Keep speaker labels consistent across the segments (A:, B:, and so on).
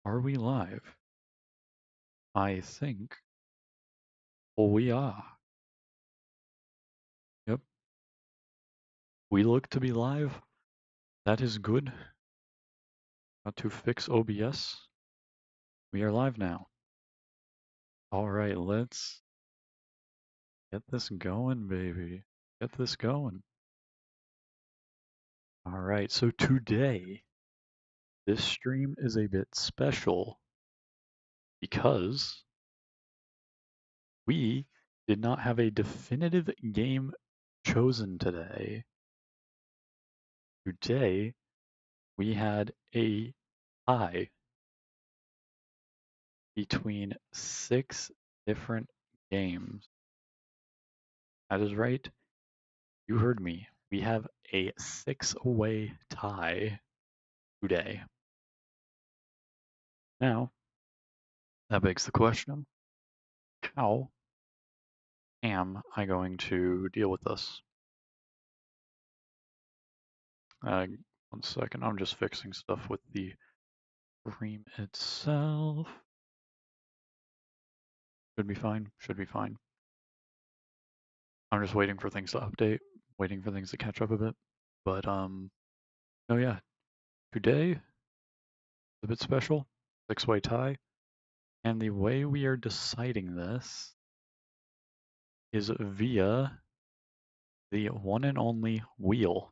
A: Are we live? I think we are. Yep. We look to be live. That is good. Got to fix OBS. We are live now. All right, let's get this going, baby. Get this going. All right, so today, this stream is a bit special because we did not have a definitive game chosen today. Today, we had a tie between 6 different games. That is right. You heard me. We have a 6-way tie today. Now, that begs the question, how am I going to deal with this? One second, I'm just fixing stuff with the stream itself. Should be fine, should be fine. I'm just waiting for things to update, waiting for things to catch up a bit. But, oh yeah, today is a bit special, 6-way tie. And the way we are deciding this is via the one and only wheel.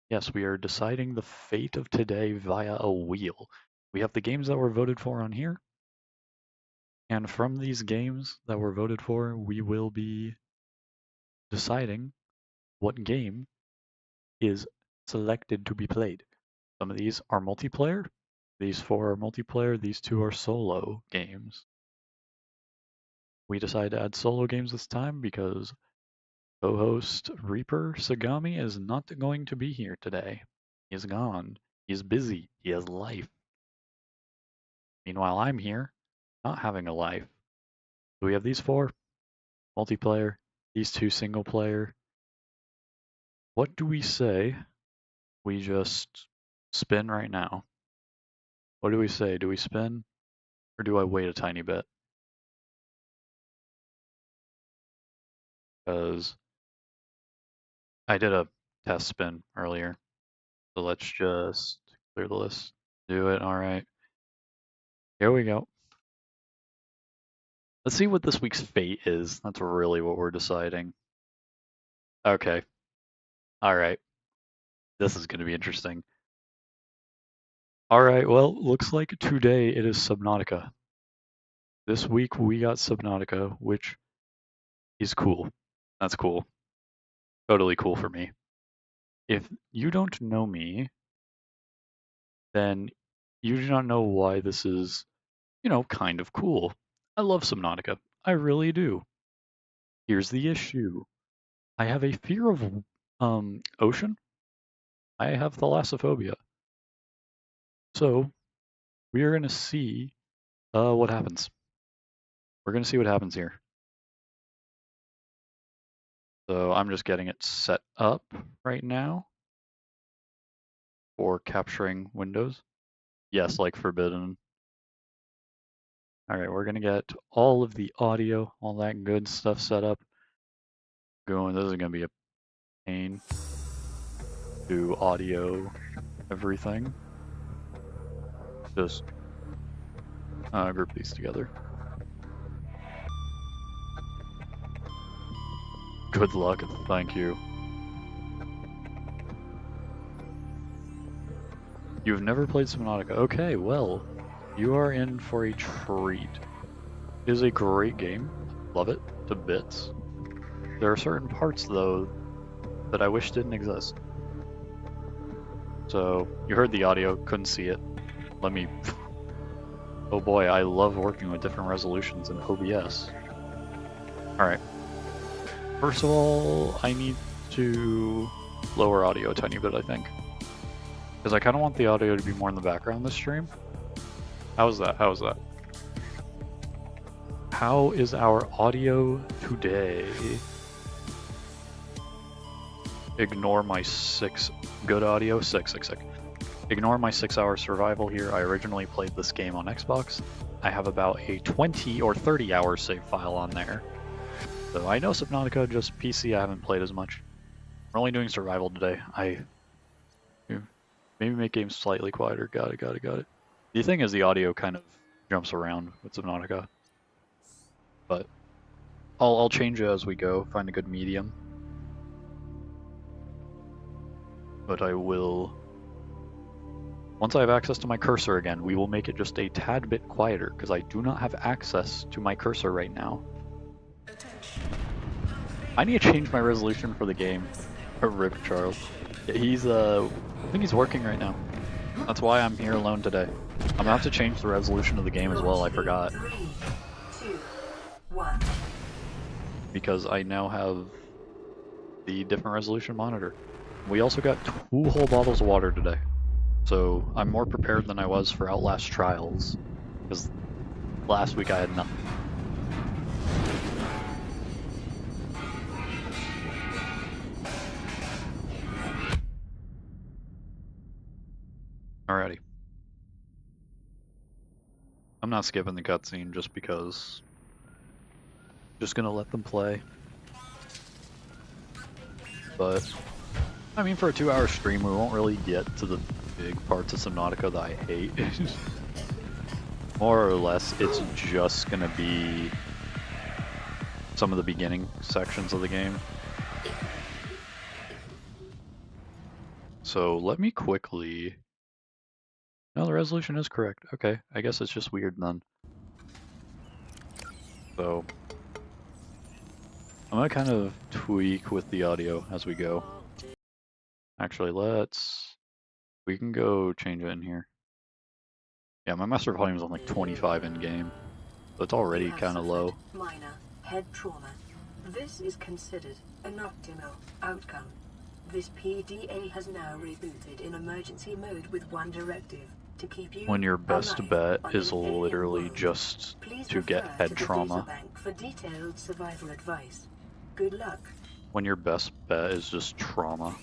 A: Yes, we are deciding the fate of today via a wheel. We have the games that were voted for on here. And from these games that were voted for, we will be deciding what game is selected to be played. Some of these are multiplayer. These 4 are multiplayer. These 2 are solo games. We decided to add solo games this time because co-host Reaper Sagami is not going to be here today. He is gone. He's busy. He has life. Meanwhile, I'm here, not having a life. So we have these 4 multiplayer, these 2 single player. What do we say? We just spin right now. What do we say? Do we spin or do I wait a tiny bit? Because I did a test spin earlier. So let's just clear the list. Do it. All right. Here we go. Let's see what this week's fate is. That's really what we're deciding. Okay. All right. This is going to be interesting. All right. Well, looks like today it is Subnautica. This week we got Subnautica, which is cool. That's cool. Totally cool for me. If you don't know me, then you do not know why this is, kind of cool. I love Subnautica. I really do. Here's the issue. I have a fear of ocean. I have thalassophobia. So we are going to see what happens. We're going to see what happens here. So I'm just getting it set up right now for capturing windows. Yes, like forbidden. All right, we're going to get all of the audio, all that good stuff set up. Going, this is going to be a pain. Do audio, everything. Just group these together. Good luck, thank you. You've never played Subnautica. Okay, well, you are in for a treat. It is a great game. Love it to bits. There are certain parts, though, that I wish didn't exist. So, you heard the audio, couldn't see it. Let me... Oh boy, I love working with different resolutions in OBS. Alright. First of all, I need to lower audio a tiny bit, I think. Because I kind of want the audio to be more in the background this stream. How's that? How's that? How is our audio today? Ignore my 6 good audio. 6. ignore my 6-hour survival here. I originally played this game on Xbox. I have about a 20 or 30 hour save file on there. So I know Subnautica, just PC I haven't played as much. We're only doing survival today. Maybe make games slightly quieter. Got it. The thing is the audio kind of jumps around with Subnautica. But I'll change it as we go, find a good medium. But I will... Once I have access to my cursor again, we will make it just a tad bit quieter, because I do not have access to my cursor right now. I need to change my resolution for the game. Rip Charles. He's, I think he's working right now. That's why I'm here alone today. I'm gonna have to change the resolution of the game as well, I forgot.
B: 3, 2, 1.
A: Because I now have the different resolution monitor. We also got 2 whole bottles of water today. So I'm more prepared than I was for Outlast Trials, because last week I had nothing. Alrighty. I'm not skipping the cutscene just because. Just gonna let them play. But, I mean, for a 2-hour stream, we won't really get to the big parts of Subnautica that I hate. More or less, it's just gonna be some of the beginning sections of the game. So let me quickly... No, the resolution is correct. Okay, I guess it's just weird then. So, I'm gonna kind of tweak with the audio as we go. Actually, we can go change it in here. Yeah, my master volume is on like 25 in game, so it's already kind of low.
B: Minor head trauma. This is considered an optimal outcome. This PDA has now rebooted in emergency mode with one directive: to keep you
A: When your best
B: alive
A: bet
B: on
A: is
B: an alien
A: literally
B: world.
A: just
B: Please
A: to get
B: refer
A: head
B: to the
A: trauma.
B: databank for detailed survival advice. Good luck.
A: When your best bet is just trauma.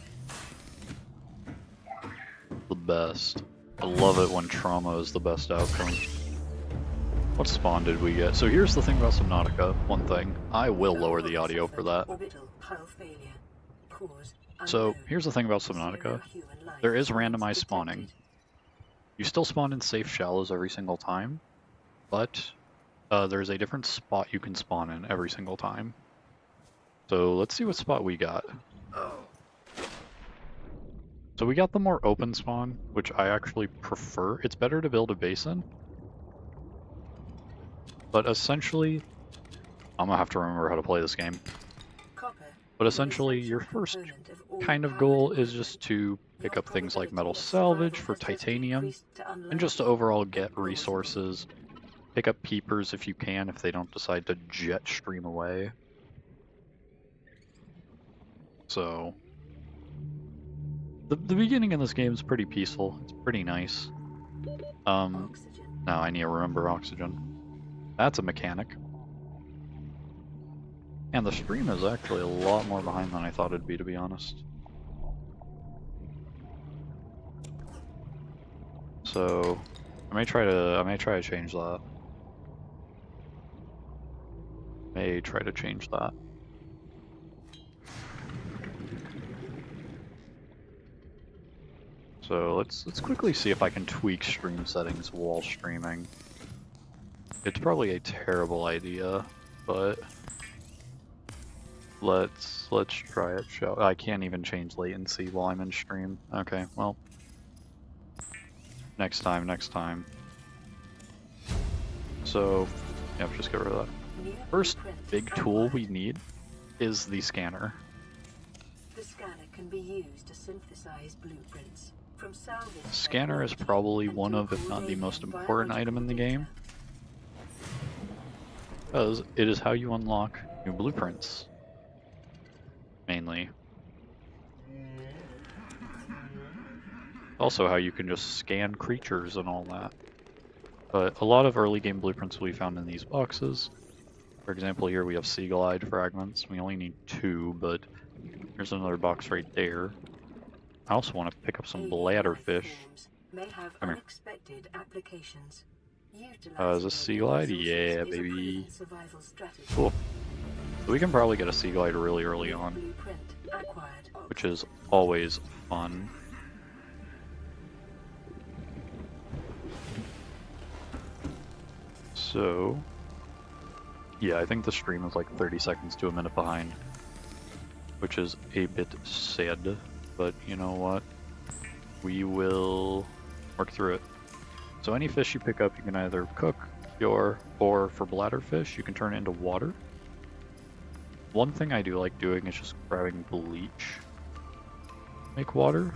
A: The best. I love it when trauma is the best outcome. What spawn did we get? So here's the thing about Subnautica. One thing. I will lower the audio for that.
B: Orbital hull failure. Cause
A: So
B: unknown.
A: here's the thing about
B: Zero
A: Subnautica.
B: human life
A: There is
B: signs
A: randomized spawning.
B: detected.
A: You still spawn in safe shallows every single time, but there's a different spot you can spawn in every single time. So let's see what spot we got. So we got the more open spawn, which I actually prefer. It's better to build a basin. But essentially, I'm gonna have to remember how to play this game.
B: Copper,
A: But
B: an
A: essentially,
B: essential
A: your first
B: component of all
A: kind of
B: power
A: goal
B: equipment.
A: is just to pick
B: Your
A: up things like metal
B: probability of
A: salvage for
B: survival has just
A: titanium,
B: decreased to
A: and just to
B: unlikely.
A: overall get resources. Pick up peepers if you can, if they don't decide to jet stream away. So, the beginning in this game is pretty peaceful. It's pretty nice.
B: Oxygen.
A: Now I need to remember oxygen. That's a mechanic. And the stream is actually a lot more behind than I thought it'd be, to be honest. So, I may try to change that. May try to change that. So let's quickly see if I can tweak stream settings while streaming. It's probably a terrible idea, but let's try it. I can't even change latency while I'm in stream. Okay, well, next time. So, yeah, just get rid of that.
B: New
A: First
B: blueprint
A: big
B: from
A: tool
B: Wyatt.
A: we need is the scanner.
B: The scanner can be used to synthesize blueprints from salvage.
A: Scanner is probably one of, if not the most important item in the game, because it is how you unlock new blueprints, mainly. Also how you can just scan creatures and all that. But a lot of early game blueprints will be found in these boxes. For example, here we have seaglide fragments. We only need 2, but there's another box right there. I also want to pick up some bladderfish.
B: may have
A: Come here.
B: unexpected applications.
A: Is this Sea Glide? Yeah, baby.
B: Survival strategy.
A: Cool. So we can probably get a Sea Glide really early on,
B: Blueprint acquired.
A: which is always fun. So, yeah, I think the stream is like 30 seconds to a minute behind, which is a bit sad, but you know what? We will work through it. So any fish you pick up, you can either cook, cure, or for bladderfish, you can turn it into water. One thing I do like doing is just grabbing bleach, make water,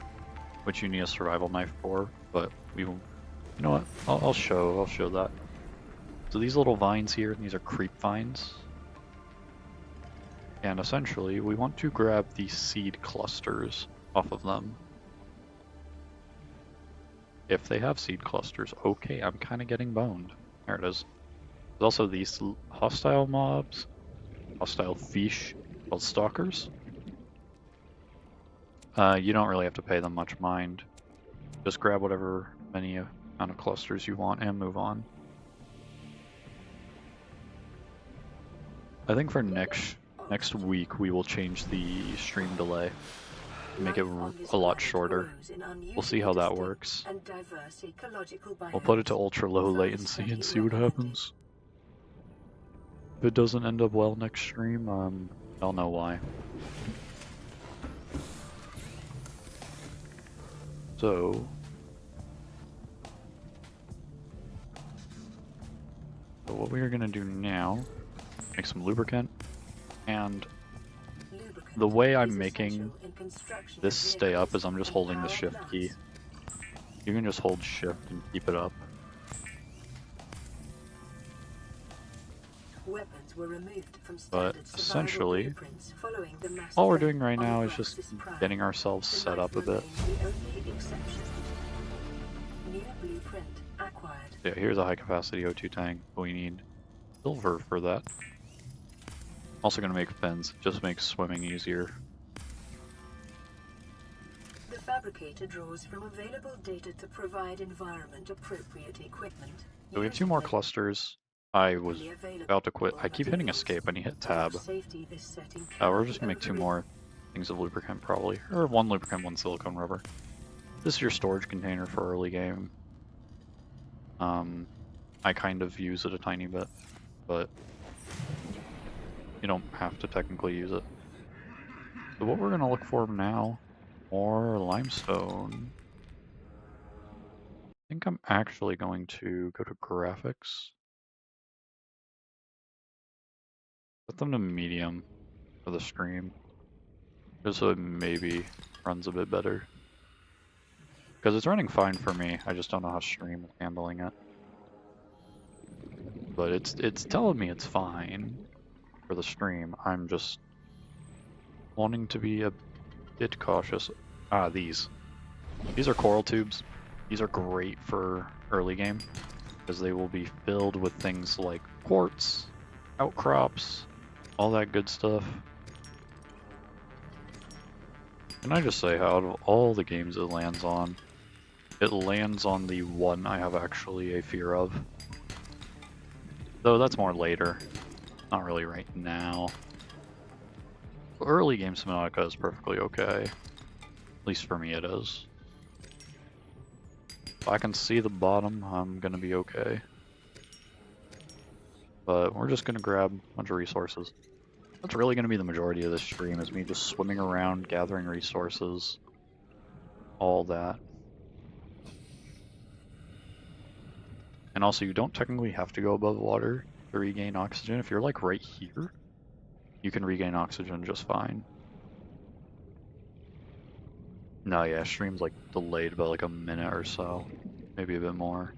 A: which you need a survival knife for, but we will, you know what, I'll show that. So these little vines here, these are creep vines. And essentially, we want to grab the seed clusters off of them. If they have seed clusters, okay, I'm kind of getting boned. There it is. There's also these hostile mobs, hostile fish called stalkers. You don't really have to pay them much mind. Just grab whatever many amount of clusters you want and move on. I think for next week we will change the stream delay. Make it a lot shorter. We'll see how that works. We'll put it to ultra low latency and see what happens. If it doesn't end up well next stream, I'll know why. So what we are gonna do now, make some lubricant, and the way I'm making this stay up is I'm just holding the shift key. You can just hold shift and keep it up.
B: Weapons were removed from
A: But
B: standard
A: essentially,
B: blueprints following the mass
A: all we're
B: event
A: doing right
B: on
A: now is just
B: Roxas Prime.
A: getting ourselves
B: The
A: set
B: knife
A: up a bit.
B: remains the only exception. New blueprint acquired.
A: Yeah, here's a high capacity O2 tank. We need silver for that. Also gonna make fins, just makes swimming easier.
B: The fabricator draws from available data to provide environment appropriate equipment.
A: So we have 2 more clusters. I was about to quit. I keep hitting escape and you hit tab. We're just gonna make 2 more things of lubricant probably. Or 1 lubricant, 1 silicone rubber. This is your storage container for early game. I kind of use it a tiny bit, but you don't have to technically use it. So what we're gonna look for now, more limestone. I think I'm actually going to go to graphics. Set them to medium for the stream, just so it maybe runs a bit better. Because it's running fine for me, I just don't know how stream is handling it. But it's telling me it's fine for the stream. I'm just wanting to be a bit cautious. These are coral tubes. These are great for early game because they will be filled with things like quartz, outcrops, all that good stuff. Can I just say, out of all the games it lands on the one I have actually a fear of. Though that's more later, not really right now. Early game Subnautica is perfectly okay. At least for me it is. If I can see the bottom, I'm gonna be okay. But we're just gonna grab a bunch of resources. That's really gonna be the majority of this stream, is me just swimming around, gathering resources, all that. And also, you don't technically have to go above water to regain oxygen. If you're like right here, you can regain oxygen just fine. No, yeah, stream's like delayed by like a minute or so, maybe a bit more.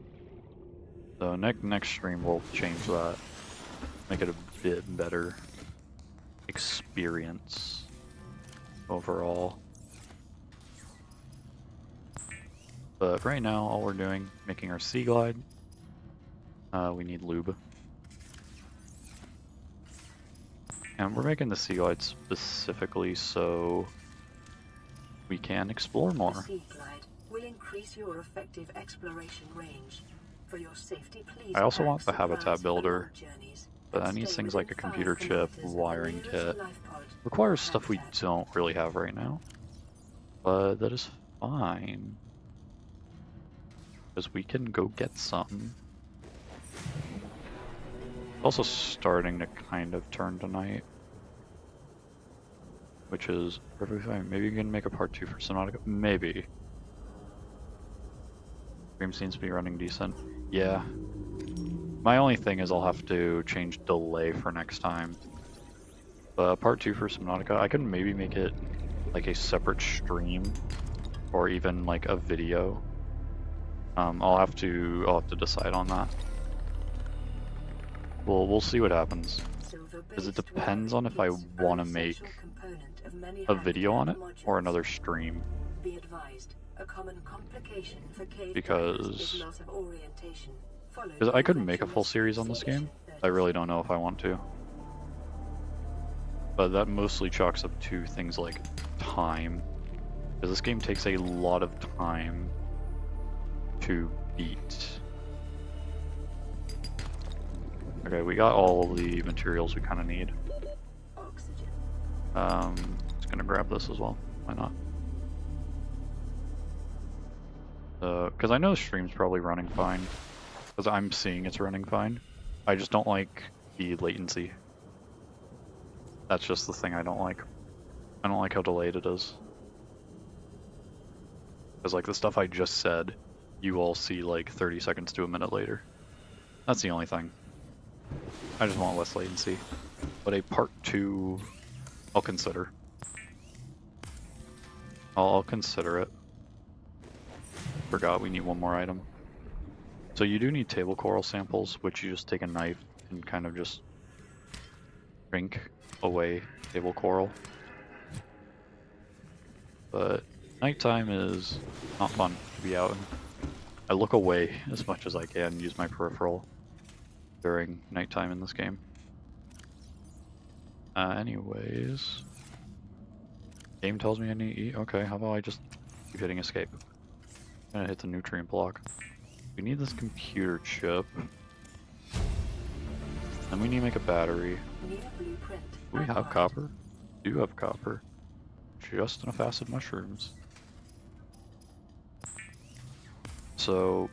A: So next stream we'll change that, make it a bit better experience overall. But right now, all we're doing, making our Sea Glide. We need lube. And we're making the Sea Glide specifically so we can explore more.
B: The Sea Glide will increase your effective exploration range. For your safety, please
A: I also
B: pack
A: want the
B: supplies
A: habitat
B: for
A: builder,
B: long journeys,
A: but
B: and
A: that needs
B: stay
A: things
B: within
A: like a
B: 5
A: computer chip,
B: kilometers of the
A: wiring
B: nearest
A: kit.
B: life pod
A: Requires
B: or
A: stuff we
B: habitat.
A: don't really have right now, but that is fine. Because we can go get some. Also starting to kind of turn tonight, which is perfectly fine. Maybe we can make a part 2 for Subnautica. Maybe. Stream seems to be running decent. Yeah. My only thing is I'll have to change delay for next time. But part 2 for Subnautica, I could maybe make it like a separate stream or even like a video. I'll have to decide on that. We'll see what happens. Because it depends on if I want to make a video on it or another stream.
B: Be advised, a common complication for cave
A: Because
B: is loss of orientation,
A: I could make a full series on this game. I really don't know if I want to. But that mostly chalks up to things like time. Because this game takes a lot of time to beat. Okay, we got all the materials we kind of need.
B: Oxygen.
A: Just gonna grab this as well. Why not? Because I know the stream's probably running fine. Because I'm seeing it's running fine. I just don't like the latency. That's just the thing I don't like. I don't like how delayed it is. Because like the stuff I just said, you all see like 30 seconds to a minute later. That's the only thing. I just want less latency. But a part 2, I'll consider. I'll consider it. Forgot we need one more item. So you do need table coral samples, which you just take a knife and kind of just drink away table coral. But nighttime is not fun to be out in. I look away as much as I can, use my peripheral during nighttime in this game. Anyways, game tells me I need to eat. Okay, how about I just keep hitting escape? I'm gonna hit the nutrient block. We need this computer chip. Then we need to make a battery. Do we have copper? We do have copper. Just enough acid mushrooms. So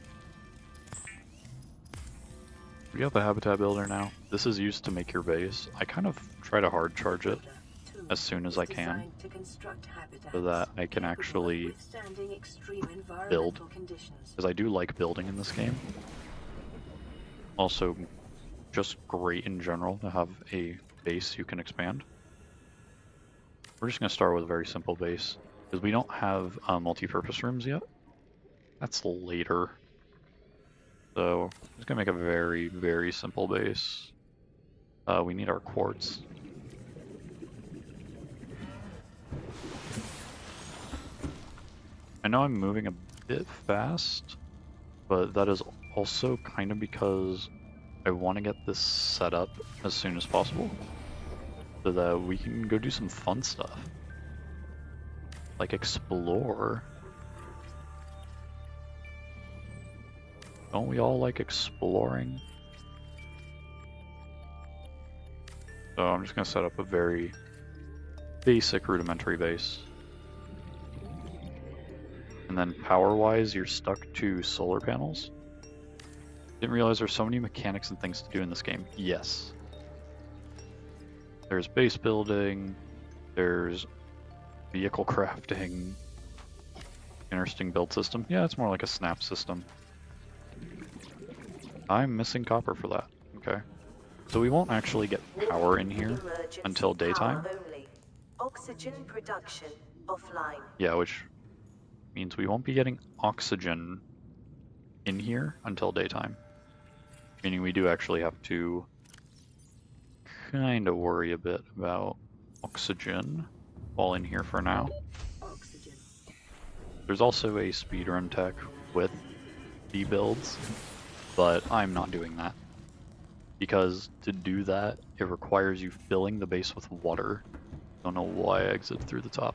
A: we have a habitat builder now. This is used to make your base. I kind of try to hard charge it as soon as I can so that I can actually build, because I do like building in this game. Also, just great in general to have a base you can expand. We're just going to start with a very simple base, because we don't have multi-purpose rooms yet. That's later. So, I'm just going to make a very, very simple base. We need our quartz. I know I'm moving a bit fast, but that is also kind of because I want to get this set up as soon as possible so that we can go do some fun stuff. Like explore. Don't we all like exploring? So I'm just going to set up a very basic rudimentary base. And then power-wise, you're stuck to solar panels. Didn't realize there's so many mechanics and things to do in this game. Yes. There's base building, there's vehicle crafting, interesting build system. Yeah, it's more like a snap system. I'm missing copper for that. Okay. So we won't actually get power in here until daytime.
C: Oxygen production offline.
A: Yeah, which means we won't be getting oxygen in here until daytime. Meaning we do actually have to kind of worry a bit about oxygen while in here for now.
B: Oxygen.
A: There's also a speedrun tech with the builds, but I'm not doing that. Because to do that, it requires you filling the base with water. Don't know why I exited through the top.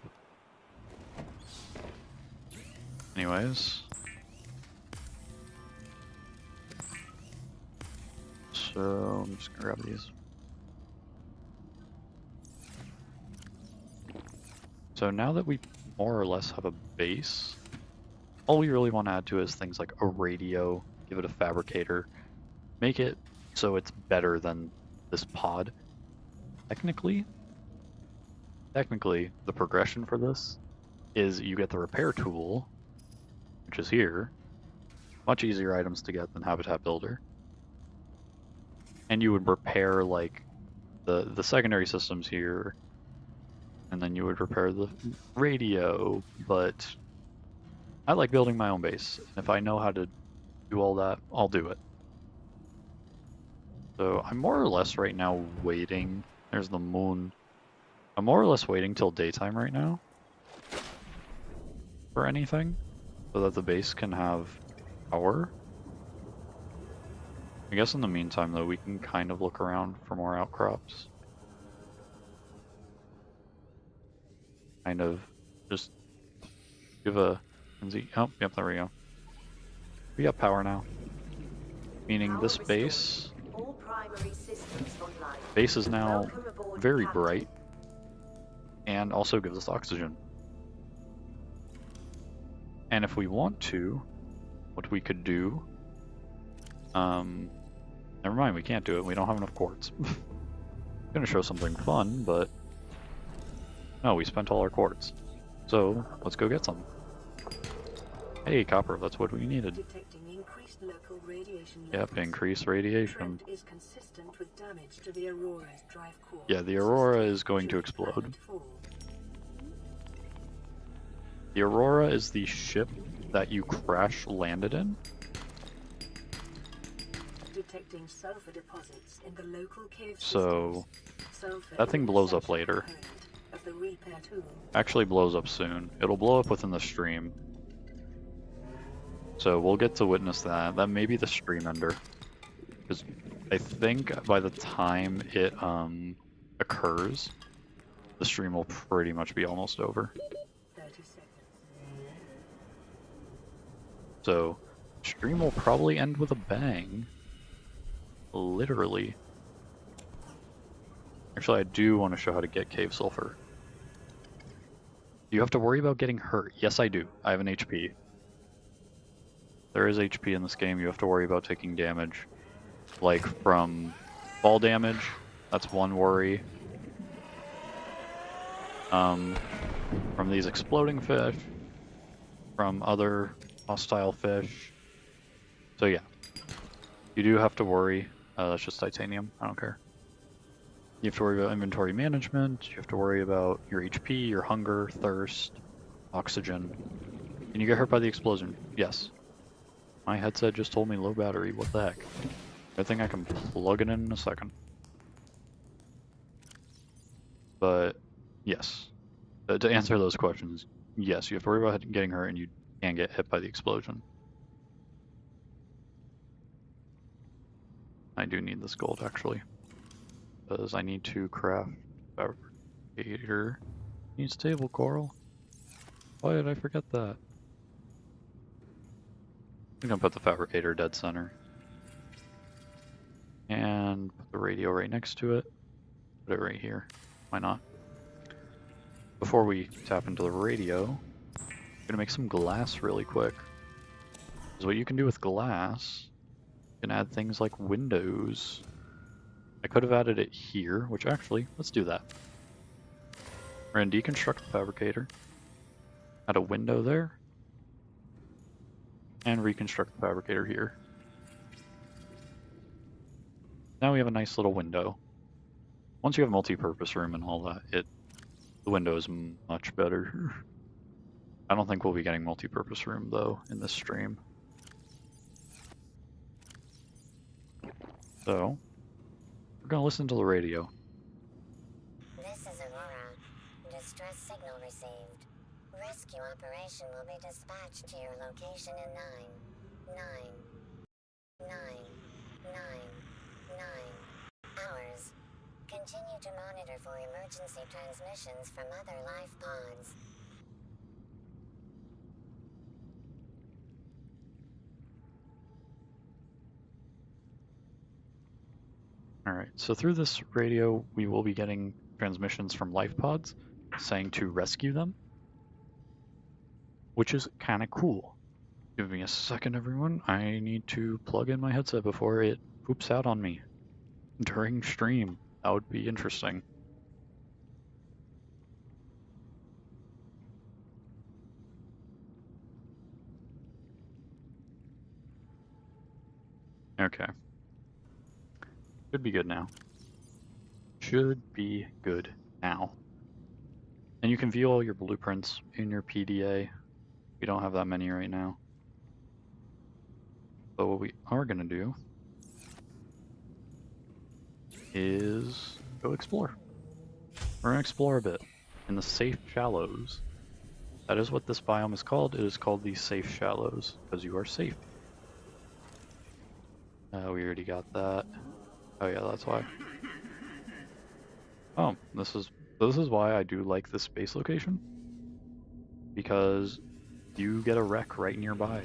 A: Anyways. So I'm just gonna grab these. So now that we more or less have a base, all we really want to add to it is things like a radio, give it a fabricator, make it so it's better than this pod. Technically, the progression for this is you get the repair tool, which is here, much easier items to get than Habitat Builder. And you would repair like the secondary systems here, and then you would repair the radio, but I like building my own base. If I know how to do all that, I'll do it. So I'm more or less right now waiting. There's the moon. I'm more or less waiting till daytime right now for anything, so that the base can have power. I guess in the meantime, though, we can kind of look around for more outcrops. Kind of just give a... Oh, yep, there we go. We got power now. Meaning this base... Base is now very bright and also gives us oxygen. And if we want to, what we could do... never mind, we can't do it. We don't have enough quartz. I'm gonna show something fun, but... No, we spent all our quartz. So, let's go get some. Hey, copper, that's what we needed.
B: Detecting increased local radiation
A: Yep,
B: levels.
A: increased radiation.
B: Trend is consistent with damage to the Aurora's drive core.
A: Yeah, the Aurora is going to explode. The Aurora is the ship that you crash landed in.
B: Detecting sulfur deposits in the local cave
A: So,
B: systems.
A: that thing blows up later.
B: Of the repair tool.
A: Actually blows up soon. It'll blow up within the stream. So we'll get to witness that. That may be the stream ender. Because I think by the time it occurs, the stream will pretty much be almost over.
B: 30 seconds.
A: So, stream will probably end with a bang. Literally. Actually, I do want to show how to get cave sulfur. Do you have to worry about getting hurt? Yes, I do. I have an HP. There is HP in this game. You have to worry about taking damage. Like from fall damage, that's one worry. From these exploding fish, from other hostile fish. So yeah, you do have to worry. That's just titanium. I don't care. You have to worry about inventory management. You have to worry about your HP, your hunger, thirst, oxygen. Can you get hurt by the explosion? Yes. My headset just told me low battery. What the heck? I think I can plug it in a second. But yes, to answer those questions, yes, you have to worry about getting hurt, and you can get hit by the explosion. I do need this gold actually, because I need to craft fabricator. Need stable coral. Why did I forget that? I'm gonna put the fabricator dead center. And put the radio right next to it. Put it right here. Why not? Before we tap into the radio, I'm gonna make some glass really quick. Because what you can do with glass, you can add things like windows. I could have added it here, which actually, let's do that. We're gonna deconstruct the fabricator. Add a window there. And reconstruct the fabricator here. Now we have a nice little window. Once you have multi-purpose room and all that, the window is much better. I don't think we'll be getting multi-purpose room though in this stream. So, we're gonna listen to the radio.
D: This is Aurora. Distress signal received. Rescue operation will be dispatched to your location in 9 hours. Continue to monitor for emergency transmissions from other life pods.
A: Alright, so through this radio, we will be getting transmissions from life pods saying to rescue them, which is kind of cool. Give me a second, everyone. I need to plug in my headset before it poops out on me during stream. That would be interesting. Okay. Should be good now. Should be good now. And you can view all your blueprints in your PDA. We don't have that many right now. But what we are going to do is go explore. We're going to explore a bit in the Safe Shallows. That is what this biome is called. It is called the Safe Shallows because you are safe. We already got that. Oh yeah, that's why. Oh, this is why I do like this space location. Because you get a wreck right nearby.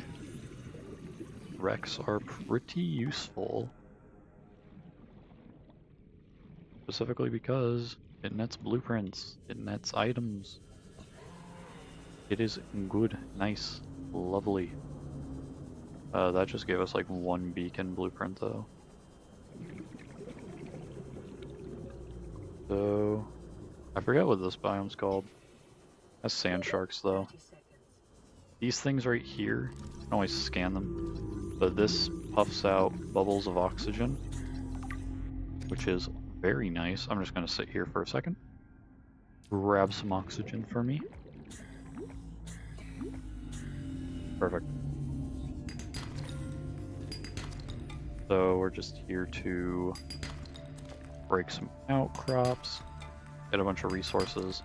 A: Wrecks are pretty useful. Specifically because it nets blueprints, it nets items. It is good, nice, lovely. That just gave us like one beacon blueprint though. So, I forget what this biome's called. That's sand sharks though. These things right here, you can always scan them, but this puffs out bubbles of oxygen, which is very nice. I'm just gonna sit here for a second. Grab some oxygen for me. Perfect. So we're just here to break some outcrops, get a bunch of resources.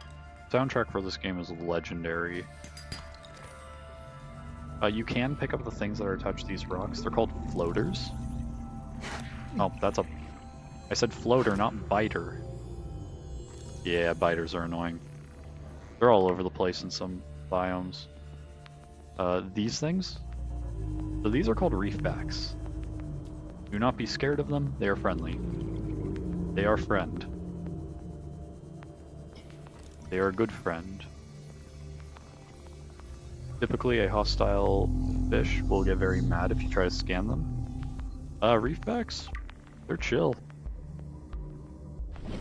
A: Soundtrack for this game is legendary. You can pick up the things that are attached to these rocks. They're called floaters. Oh, I said floater, not biter. Yeah, biters are annoying. They're all over the place in some biomes. These things? So these are called reefbacks. Do not be scared of them, they are friendly. They are friend. They are a good friend. Typically a hostile fish will get very mad if you try to scan them. Reefbacks? They're chill.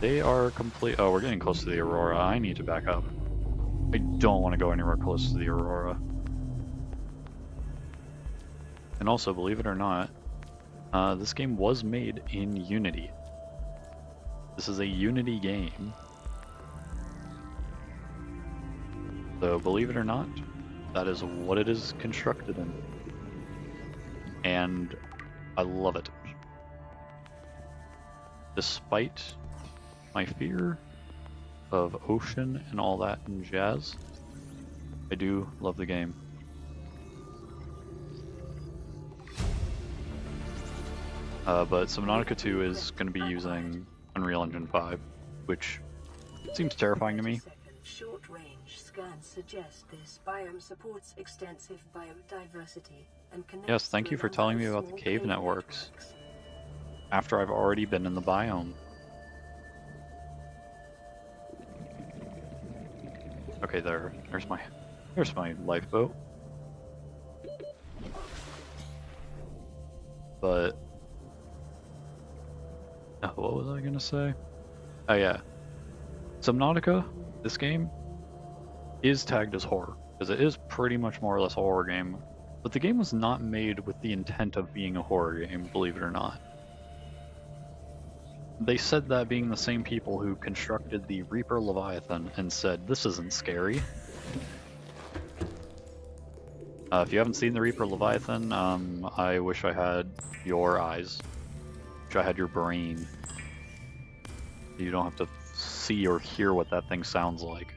A: They are complete. Oh, we're getting close to the Aurora. I need to back up. I don't want to go anywhere close to the Aurora. And also, believe it or not, this game was made in Unity. This is a Unity game. So, believe it or not, that is what it is constructed in. And I love it. Despite my fear of ocean and all that and jazz, I do love the game. But Subnautica 2 is going to be using Unreal Engine 5, which seems terrifying to me.
B: Short-range scans suggest this biome supports extensive biodiversity and connects.
A: Yes, thank you for telling me about the cave networks. After I've already been in the biome. Okay, there's my lifeboat. But what was I gonna say? Oh yeah, Subnautica, this game, is tagged as horror because it is pretty much more or less a horror game. But the game was not made with the intent of being a horror game, believe it or not. They said that being the same people who constructed the Reaper Leviathan and said, this isn't scary. If you haven't seen the Reaper Leviathan, I wish I had your eyes. Wish I had your brain. You don't have to see or hear what that thing sounds like.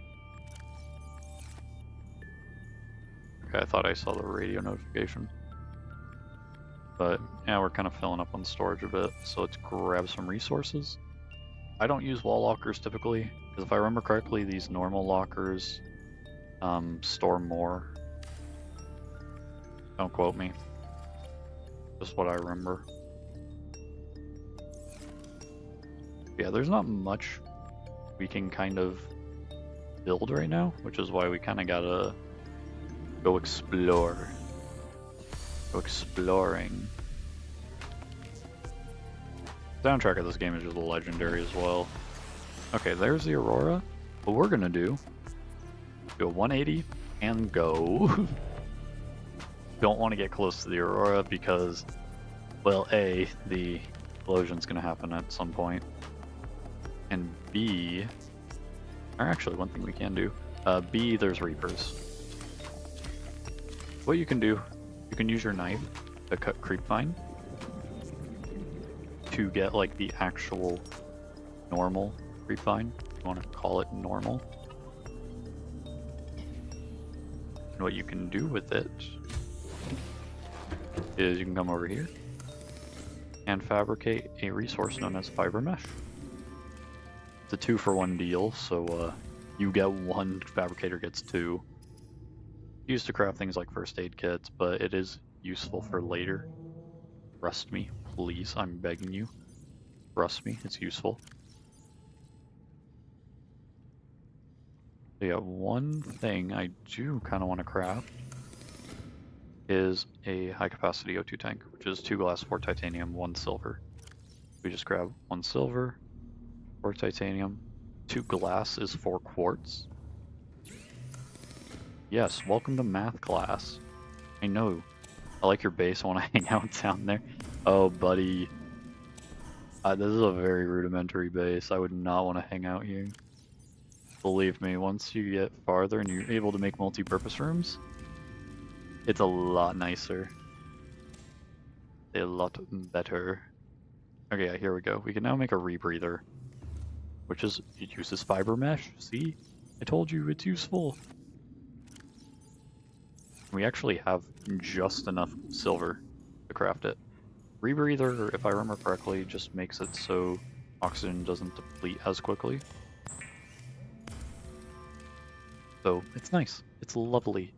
A: Okay, I thought I saw the radio notification. But yeah, we're kind of filling up on storage a bit, so let's grab some resources. I don't use wall lockers typically, because if I remember correctly, these normal lockers store more. Don't quote me. Just what I remember. Yeah, there's not much we can kind of build right now, which is why we kind of gotta go explore. Go exploring. Soundtrack of this game is just legendary as well. Okay, there's the Aurora. What we're gonna do a 180 and go. Don't want to get close to the Aurora because, well, A, the explosion's gonna happen at some point, and B, or actually one thing we can do, B, there's Reapers. What you can do, you can use your knife to cut creepvine to get like the actual normal creepvine. You want to call it normal. And what you can do with it is you can come over here and fabricate a resource known as fiber mesh. It's a 2-for-1 deal, so you get 1, fabricator gets 2. Used to craft things like first aid kits, but it is useful for later. Trust me, please, I'm begging you. Trust me, it's useful. So yeah, one thing I do kind of want to craft is a high capacity O2 tank, which is 2 glass, 4 titanium, 1 silver. We just grab 1 silver, 4 titanium, 2 glass is 4 quartz. Yes, welcome to math class. I know. I like your base. I want to hang out down there. Oh, buddy. This is a very rudimentary base. I would not want to hang out here. Believe me, once you get farther and you're able to make multi-purpose rooms, it's a lot nicer. A lot better. Okay, yeah, here we go. We can now make a rebreather, which is, it uses fiber mesh. See? I told you, it's useful. We actually have just enough silver to craft it. Rebreather, if I remember correctly, just makes it so oxygen doesn't deplete as quickly. So it's nice. It's lovely.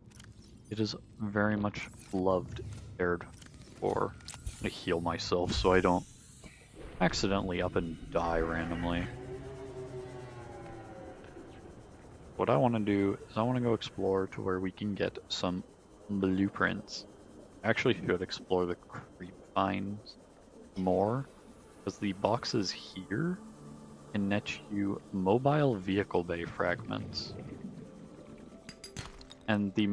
A: It is very much loved, cared for. I'm gonna heal myself so I don't accidentally up and die randomly. What I want to do is I want to go explore to where we can get some blueprints. I actually should explore the creep finds more, because the boxes here can net you mobile vehicle bay fragments. And the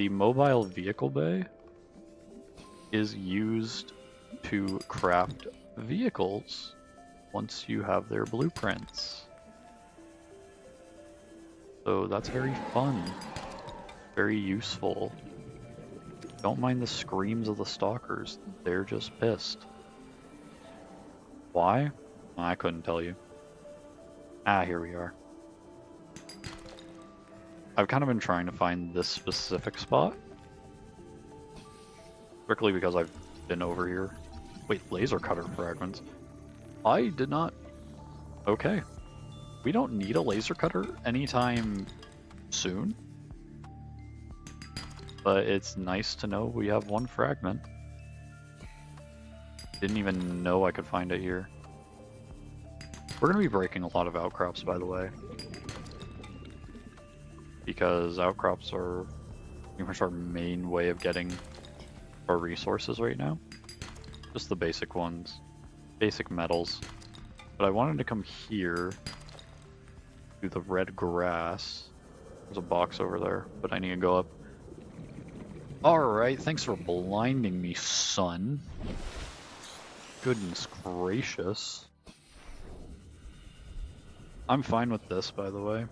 A: mobile vehicle bay is used to craft vehicles once you have their blueprints. So that's very fun, very useful. Don't mind the screams of the stalkers, they're just pissed. Why? I couldn't tell you. Ah, here we are. I've kind of been trying to find this specific spot. Strictly because I've been over here. Wait, laser cutter fragments. I did not... Okay. We don't need a laser cutter anytime soon. But it's nice to know we have 1 fragment. Didn't even know I could find it here. We're going to be breaking a lot of outcrops, by the way. Because outcrops are pretty much our main way of getting our resources right now. Just the basic ones. Basic metals. But I wanted to come here to the red grass. There's a box over there, but I need to go up. Alright, thanks for blinding me, son. Goodness gracious. I'm fine with this, by the way.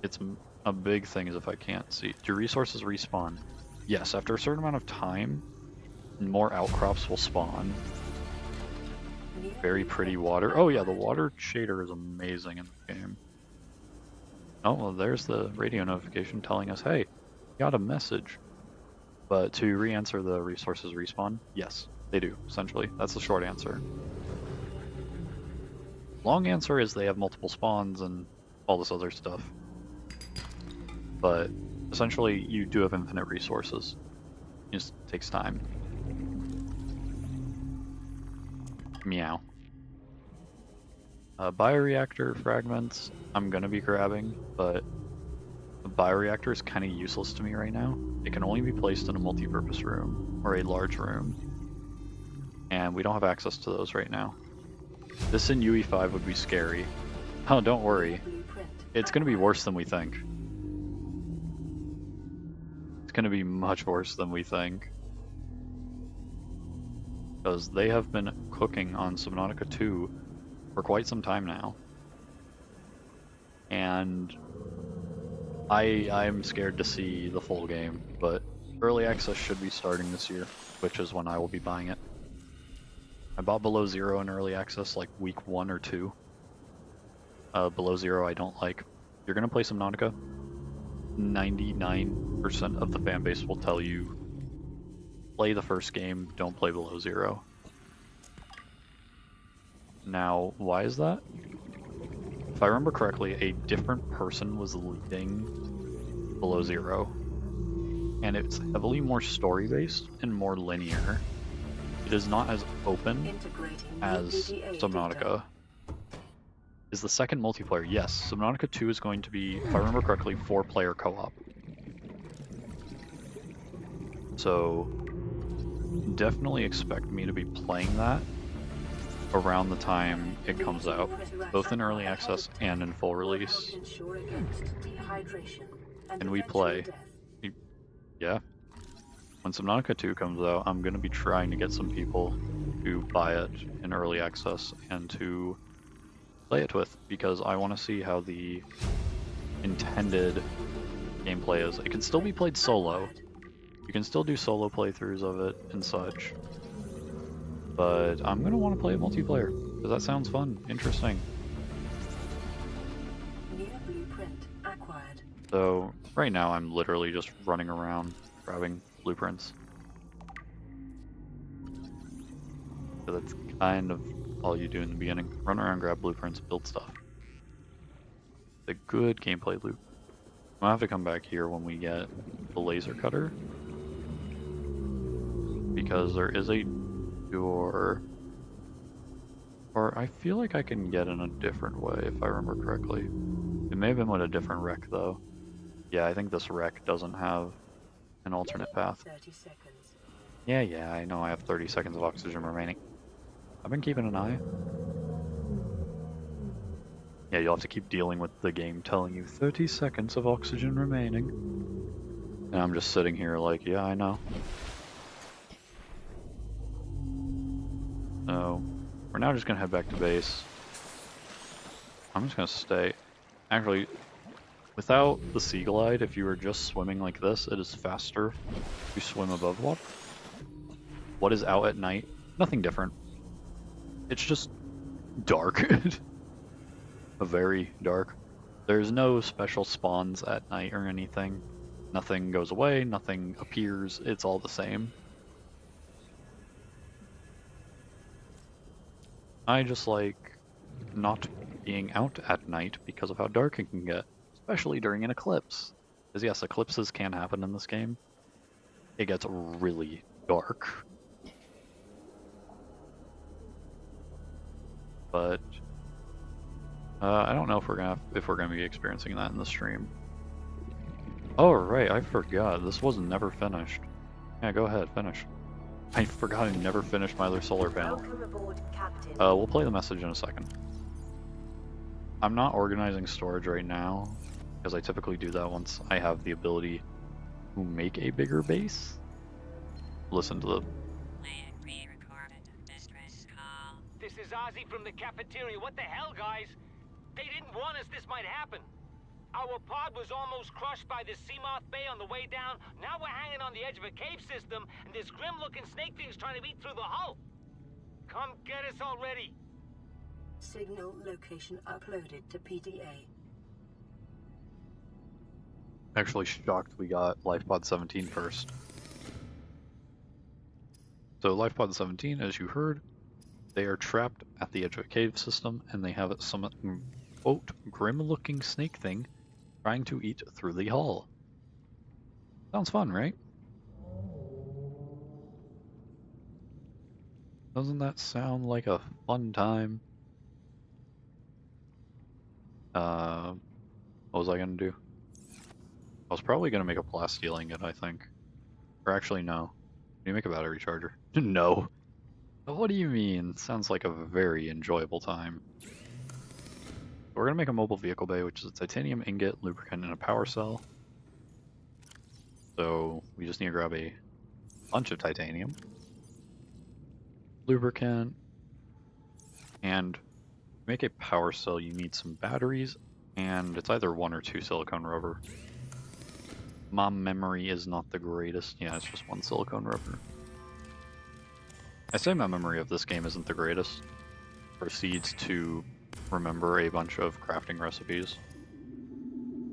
A: It's a big thing is if I can't see. Do resources respawn? Yes, after a certain amount of time, more outcrops will spawn. Very pretty water. Oh yeah, the water shader is amazing in the game. Oh, well there's the radio notification telling us, hey, got a message. But to re-answer the resources respawn, yes, they do, essentially. That's the short answer. Long answer is they have multiple spawns and all this other stuff. But essentially, you do have infinite resources. It just takes time. Meow. Bioreactor fragments I'm gonna be grabbing, but the bioreactor is kind of useless to me right now. It can only be placed in a multi-purpose room, or a large room, and we don't have access to those right now. This in UE5 would be scary. Oh, don't worry. It's gonna be worse than we think. It's gonna be much worse than we think. Because they have been cooking on Subnautica 2 for quite some time now. And I'm scared to see the full game, but early access should be starting this year, which is when I will be buying it. I bought Below Zero in early access like week 1 or 2. Below Zero I don't like. If you're gonna play Subnautica, 99% of the fan base will tell you play the first game, don't play Below Zero. Now, why is that? If I remember correctly, a different person was leading Below Zero, and it's heavily more story-based and more linear. It is not as open as Subnautica. Is the second multiplayer? Yes, Subnautica 2 is going to be, if I remember correctly, 4-player co-op. So, definitely expect me to be playing that around the time it comes out, both in early access and in full release. And we play. Yeah. When Subnautica 2 comes out, I'm going to be trying to get some people to buy it in early access and to play it with, because I want to see how the intended gameplay is. It can still be played solo. You can still do solo playthroughs of it and such. But I'm going to want to play it multiplayer, because that sounds fun, interesting.
B: New blueprint acquired.
A: So, right now I'm literally just running around grabbing blueprints. So that's kind of all you do in the beginning. Run around, grab blueprints, build stuff. The good gameplay loop. I'll have to come back here when we get the laser cutter, because there is a door, or I feel like I can get in a different way if I remember correctly. It may have been with a different wreck though. Yeah, I think this wreck doesn't have an alternate path.
B: 30 seconds.
A: Yeah, I know I have 30 seconds of oxygen remaining. I've been keeping an eye. Yeah, you'll have to keep dealing with the game telling you 30 seconds of oxygen remaining. And I'm just sitting here like, yeah, I know. So, we're now just gonna head back to base. I'm just gonna stay. Actually, without the Sea Glide, if you were just swimming like this, it is faster to swim above water. What is out at night? Nothing different. It's just dark. Very dark. There's no special spawns at night or anything. Nothing goes away, nothing appears, it's all the same. I just like not being out at night because of how dark it can get, especially during an eclipse. Because yes, eclipses can happen in this game. It gets really dark. But I don't know if we're gonna be experiencing that in the stream. Oh right, I forgot. This was never finished. Yeah, go ahead, finish. I forgot I never finished my other solar panel.
C: Welcome aboard, Captain.
A: We'll play the message in a second. I'm not organizing storage right now, because I typically do that once I have the ability to make a bigger base. Listen to the...
E: This is Ozzy from the cafeteria. What the hell, guys? They didn't warn us this might happen. Our pod was almost crushed by the Seamoth Bay on the way down. Now we're hanging on the edge of a cave system, and this grim-looking snake thing's trying to eat through the hull. Come get us already.
B: Signal location uploaded to PDA.
A: Actually shocked we got LifePod 17 first. So LifePod 17, as you heard, they are trapped at the edge of a cave system, and they have some, quote, grim-looking snake thing trying to eat through the hull. Sounds fun, right? Doesn't that sound like a fun time? What was I gonna do? I was probably gonna make a plasteel ingot, I think. Or actually, no. Can you make a battery charger? No. What do you mean? Sounds like a very enjoyable time. We're gonna make a mobile vehicle bay, which is a titanium ingot, lubricant, and a power cell. So we just need to grab a bunch of titanium, lubricant, and make a power cell. You need some batteries, and it's either 1 or 2 silicone rubber. My memory is not the greatest. Yeah, it's just 1 silicone rubber. I say my memory of this game isn't the greatest. Proceeds to remember a bunch of crafting recipes.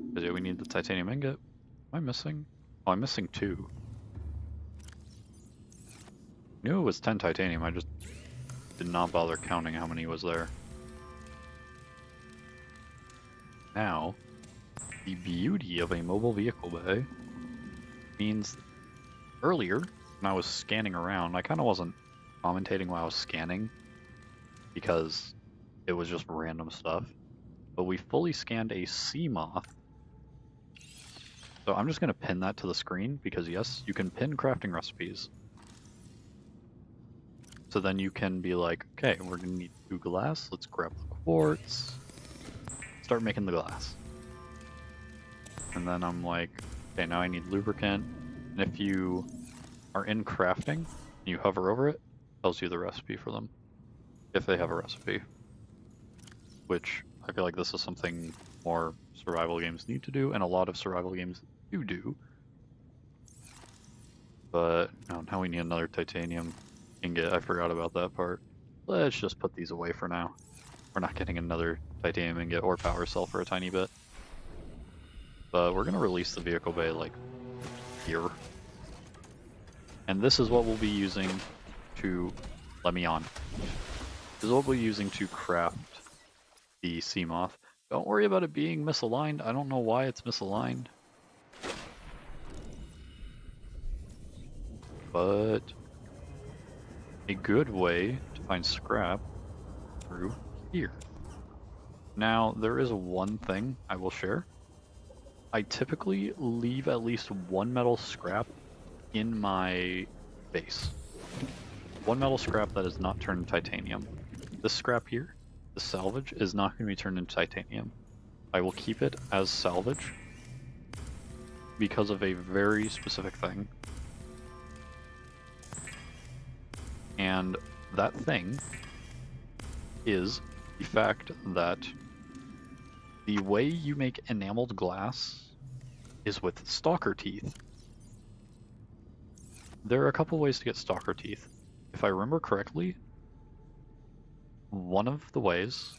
A: Because yeah, we need the titanium ingot. Am I missing? Oh, I'm missing 2. I knew it was 10 titanium, I just did not bother counting how many was there. Now, the beauty of a mobile vehicle bay means earlier when I was scanning around, I kind of wasn't commentating while I was scanning because it was just random stuff, but we fully scanned a Seamoth. So I'm just going to pin that to the screen because yes, you can pin crafting recipes. So then you can be like, okay, we're going to need 2 glass, let's grab the quartz, start making the glass. And then I'm like, okay, now I need lubricant, and if you are in crafting, and you hover over it, it tells you the recipe for them, if they have a recipe. Which, I feel like this is something more survival games need to do, and a lot of survival games do. But, no, now we need another titanium ingot, I forgot about that part. Let's just put these away for now. We're not getting another titanium ingot or power cell for a tiny bit. But we're gonna release the vehicle bay, like, here. And this is what we'll be using to... let me on. This is what we'll be using to craft the Seamoth. Don't worry about it being misaligned. I don't know why it's misaligned. But a good way to find scrap through here. Now, there is one thing I will share. I typically leave at least 1 metal scrap in my base. 1 metal scrap that is not turned titanium. This scrap here, the salvage, is not going to be turned into titanium. I will keep it as salvage because of a very specific thing. And that thing is the fact that the way you make enameled glass is with stalker teeth. There are a couple ways to get stalker teeth. If I remember correctly, one of the ways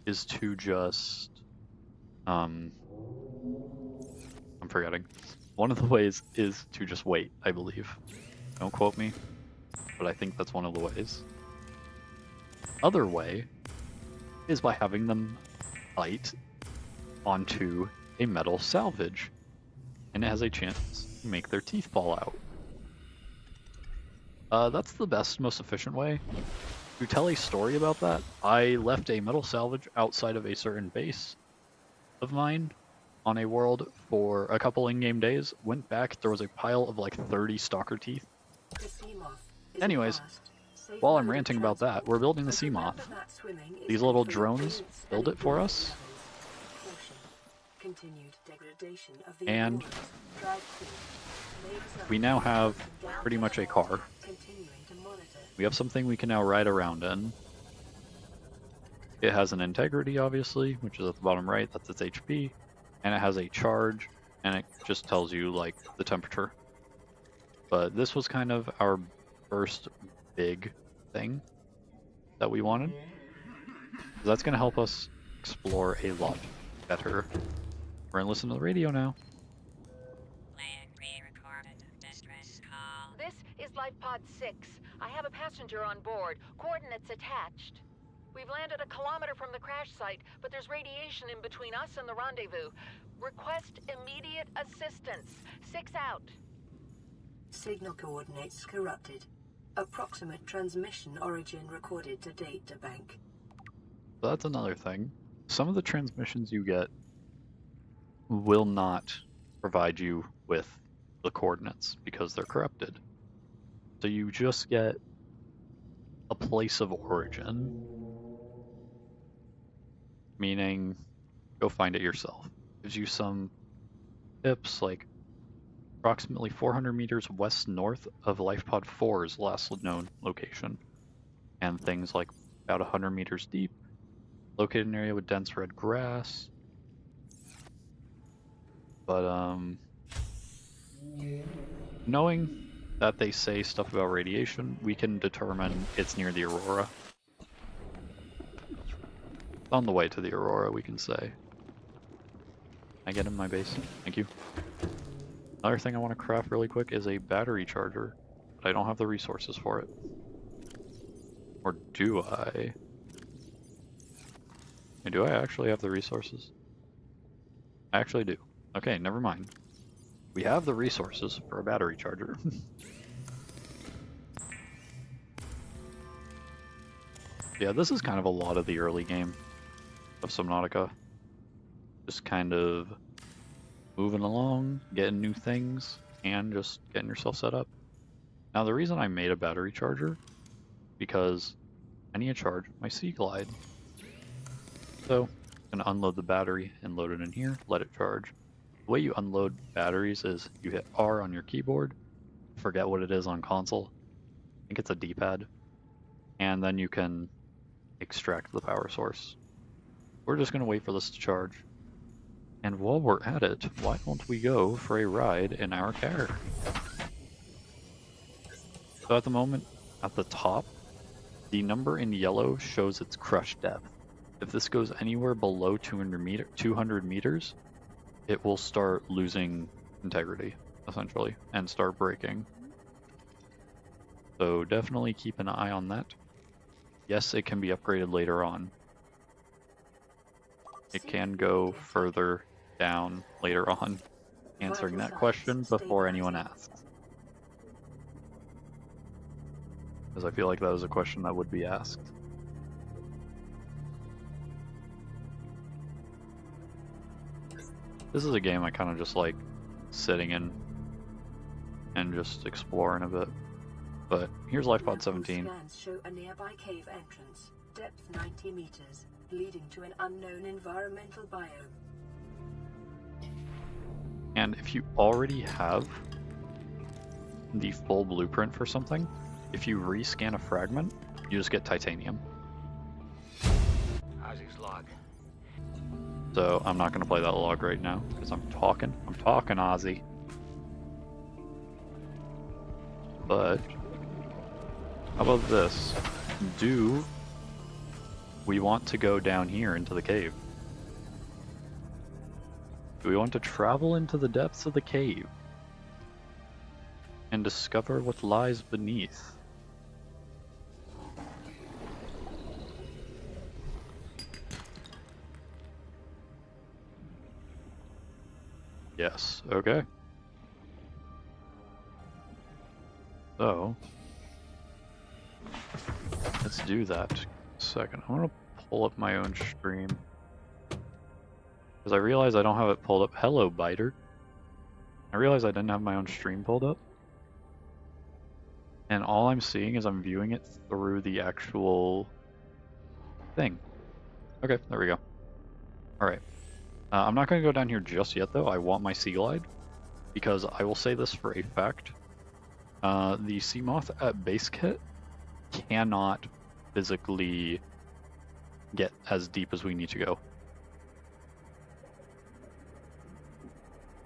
A: is to just... I'm forgetting. One of the ways is to just wait, I believe. Don't quote me, but I think that's one of the ways. Other way is by having them bite onto a metal salvage, and it has a chance to make their teeth fall out. That's the best, most efficient way. To tell a story about that, I left a metal salvage outside of a certain base of mine on a world for a couple in-game days, went back, there was a pile of like 30 stalker teeth. Anyways, while I'm ranting about that, we're building the Seamoth. These little drones build it for us. And we now have pretty much a car. We have something we can now ride around in. It has an integrity, obviously, which is at the bottom right, that's its HP. And it has a charge, and it just tells you, like, the temperature. But this was kind of our first big thing that we wanted. That's going to help us explore a lot better. We're going to listen to the radio now.
F: This is LifePod 6. I have a passenger on board. Coordinates attached. We've landed a kilometer from the crash site, but there's radiation in between us and the rendezvous. Request immediate assistance. 6 out.
B: Signal coordinates corrupted. Approximate transmission origin recorded to databank.
A: So that's another thing. some of the transmissions you get will not provide you with the coordinates because they're corrupted. So you just get a place of origin, meaning go find it yourself. Gives you some tips like approximately 400 meters west-north of LifePod 4's last known location, and things like about 100 meters deep, located in an area with dense red grass. But knowing that they say stuff about radiation, we can determine it's near the Aurora. On the way to the Aurora, we can say. Can I get in my base? Thank you. Another thing I want to craft really quick is a battery charger, but I don't have the resources for it. Or do I? Do I actually have the resources? I actually do. Okay, never mind. We have the resources for a battery charger. Yeah, this is kind of a lot of the early game of Subnautica. Just kind of moving along, getting new things, and just getting yourself set up. Now the reason I made a battery charger, because I need to charge my Sea Glide. So I'm going to unload the battery and load it in here, let it charge. The way you unload batteries is you hit R on your keyboard, forget what it is on console, I think it's a D-pad, and then you can extract the power source. We're just going to wait for this to charge. And while we're at it, why don't we go for a ride in our car? So at the moment, at the top, the number in yellow shows its crush depth. If this goes anywhere below 200 meters, it will start losing integrity, essentially, and start breaking. So definitely keep an eye on that. Yes, it can be upgraded later on. It can go further down later on, answering that question before anyone asks. Because I feel like that was a question that would be asked. This is a game I kind of just like sitting in and just exploring a bit. But here's LifePod 17.
B: Scans show a nearby cave entrance, depth 90 meters, leading to an unknown environmental biome.
A: And if you already have the full blueprint for something, if you rescan a fragment, you just get titanium.
E: Ozzy's log.
A: So I'm not going to play that log right now because I'm talking Ozzy. But how about this? Do we want to go down here into the cave? Do we want to travel into the depths of the cave and discover what lies beneath? Yes, okay. So, let's do that. Second, I'm gonna pull up my own stream. Because I realize I don't have it pulled up. Hello, Biter. I realized I didn't have my own stream pulled up. And all I'm seeing is I'm viewing it through the actual thing. Okay, there we go. Alright. I'm not going to go down here just yet, though. I want my Sea Glide. Because I will say this for a fact. The Seamoth at base kit cannot physically get as deep as we need to go.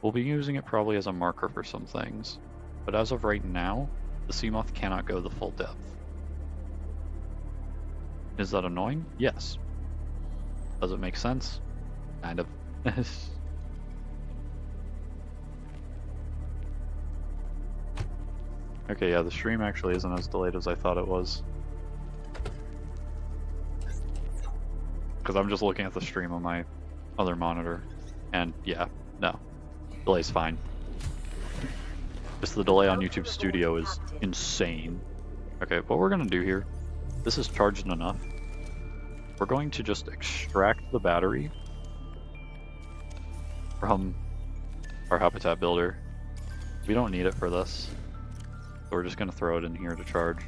A: We'll be using it probably as a marker for some things. But as of right now, the Seamoth cannot go the full depth. Is that annoying? Yes. Does it make sense? Kind of. Okay, yeah, the stream actually isn't as delayed as I thought it was. Because I'm just looking at the stream on my other monitor. And yeah, no. Delay's fine. Just the delay on YouTube Studio is insane. Okay, what we're gonna do here, this is charged enough. we're going to just extract the battery from our habitat builder. We don't need it for this, so we're just going to throw it in here to charge.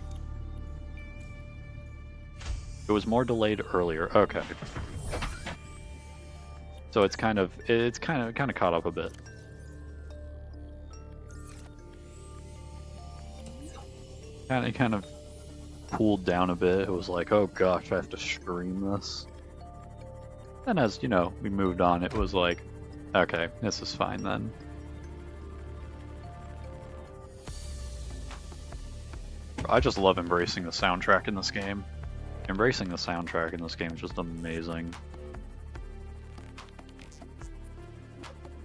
A: It was more delayed earlier. Okay. So it's kind of caught up a bit. It kind of cooled down a bit. It was like, oh gosh, I have to stream this. And as you know, we moved on, it was like, okay, this is fine then. I just love embracing the soundtrack in this game. Embracing the soundtrack in this game is just amazing.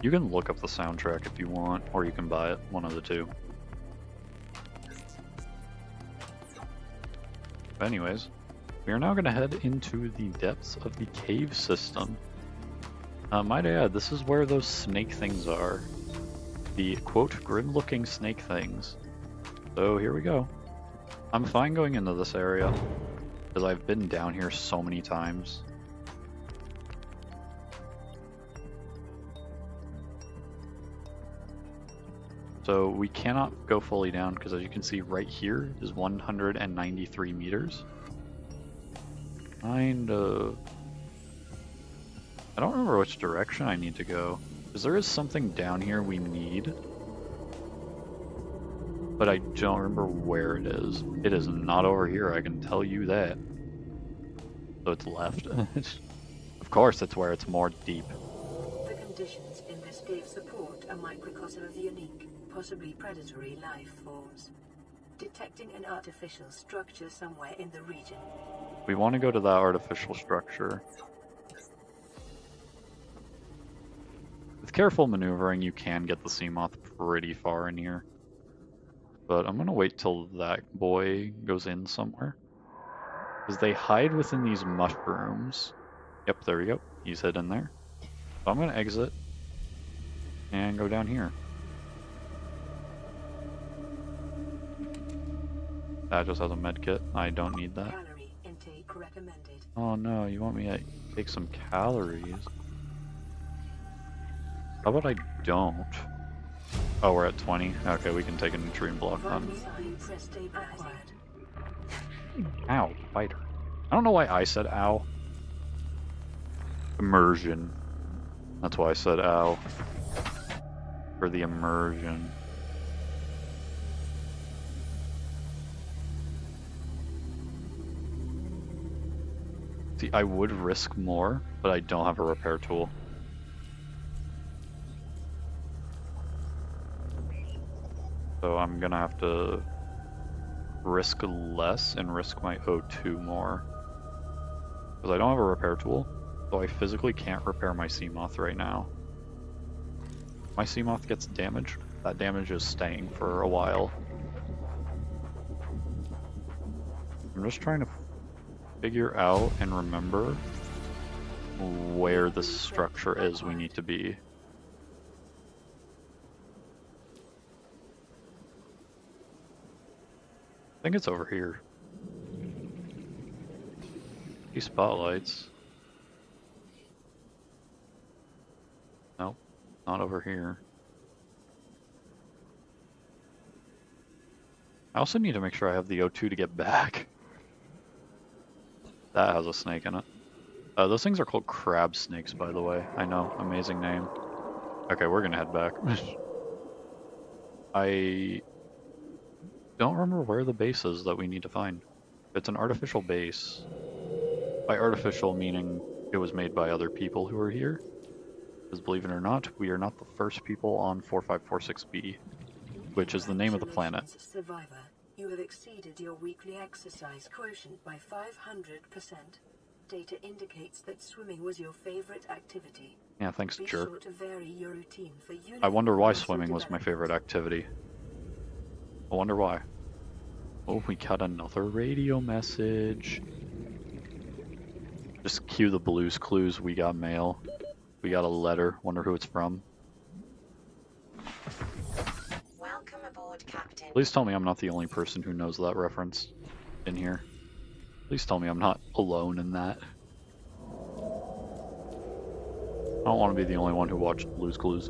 A: You can look up the soundtrack if you want, or you can buy it, one of the two. But anyways, we are now going to head into the depths of the cave system. Might I add, this is where those snake things are. The, quote, grim-looking snake things. So here we go. I'm fine going into this area, because I've been down here so many times. So we cannot go fully down, because as you can see right here is 193 meters. I don't remember which direction I need to go, because there is something down here we need. But I don't remember where it is. It is not over here, I can tell you that. So it's left. Of course, it's where it's more deep.
B: The conditions in this cave support a microcosm of unique, possibly predatory life forms. Detecting an artificial structure somewhere in the region.
A: We want to go to that artificial structure. With careful maneuvering, you can get the Seamoth pretty far in here. But I'm gonna wait till that boy goes in somewhere. Because they hide within these mushrooms. Yep, there we go. He's hidden there. So I'm gonna exit and go down here. That just has a med kit. I don't need that.
B: Calorie intake recommended.
A: Oh no, you want me to take some calories? How about I don't? Oh, we're at 20? Okay, we can take a nutrient block then. Ow, spider. I don't know why I said ow. Immersion. That's why I said ow. For the immersion. See, I would risk more, but I don't have a repair tool. So I'm gonna have to risk less and risk my O2 more. Because I don't have a repair tool, so I physically can't repair my Seamoth right now. If my Seamoth gets damaged, that damage is staying for a while. I'm just trying to figure out and remember where the structure is we need to be. I think it's over here. These spotlights. Nope, not over here. I also need to make sure I have the O2 to get back. That has a snake in it. Those things are called crab snakes, by the way. I know, amazing name. Okay, we're gonna head back. I don't remember where the base is that we need to find. It's an artificial base. By artificial meaning it was made by other people who are here. Because believe it or not, we are not the first people on 4546B, which is the name of the planet.
B: Survivor, you have exceeded your weekly exercise quotient by 500%. Data indicates that swimming was your favorite activity.
A: Yeah, thanks,
B: Be
A: jerk.
B: sure to vary your routine for
A: I wonder why
B: uniform
A: swimming was my favorite activity. I wonder why. Oh, we got another radio message. Just cue the Blue's Clues. We got mail. We got a letter. Wonder who it's from.
C: Welcome aboard, Captain.
A: Please tell me I'm not the only person who knows that reference in here. Please tell me I'm not alone in that. don't want to be the only one who watched Blue's Clues.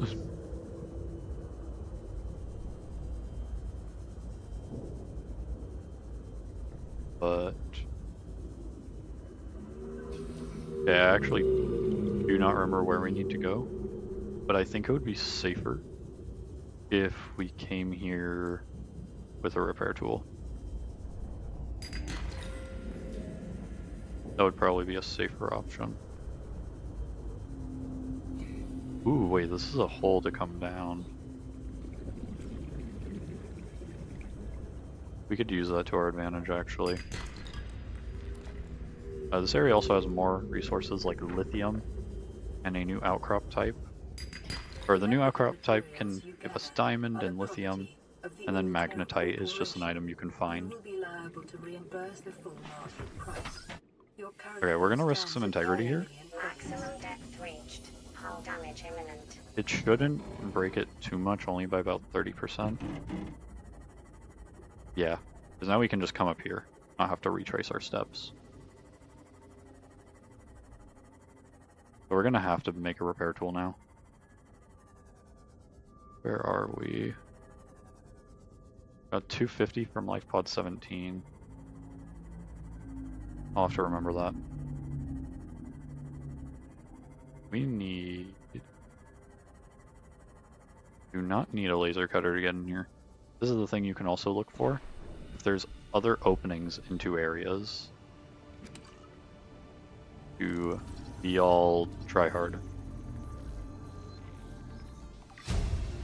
A: But yeah, I actually do not remember where we need to go. But I think it would be safer if we came here with a repair tool. That would probably be a safer option. Ooh, wait, this is a hole to come down. We could use that to our advantage, actually. This area also has more resources like lithium and a new outcrop type. Or the new outcrop type can give us diamond and lithium, and then magnetite is just an item you can find. Okay, we're gonna risk some integrity here.
D: Maximum depth reached. Hull damage imminent.
A: It shouldn't break it too much, only by about 30%. Yeah, because now we can just come up here, not have to retrace our steps. So we're gonna have to make a repair tool now. Where are we? Got 250 from Life Pod 17. I'll have to remember that. We need... do not need a laser cutter to get in here. This is the thing you can also look for. If there's other openings into areas, to be all try hard.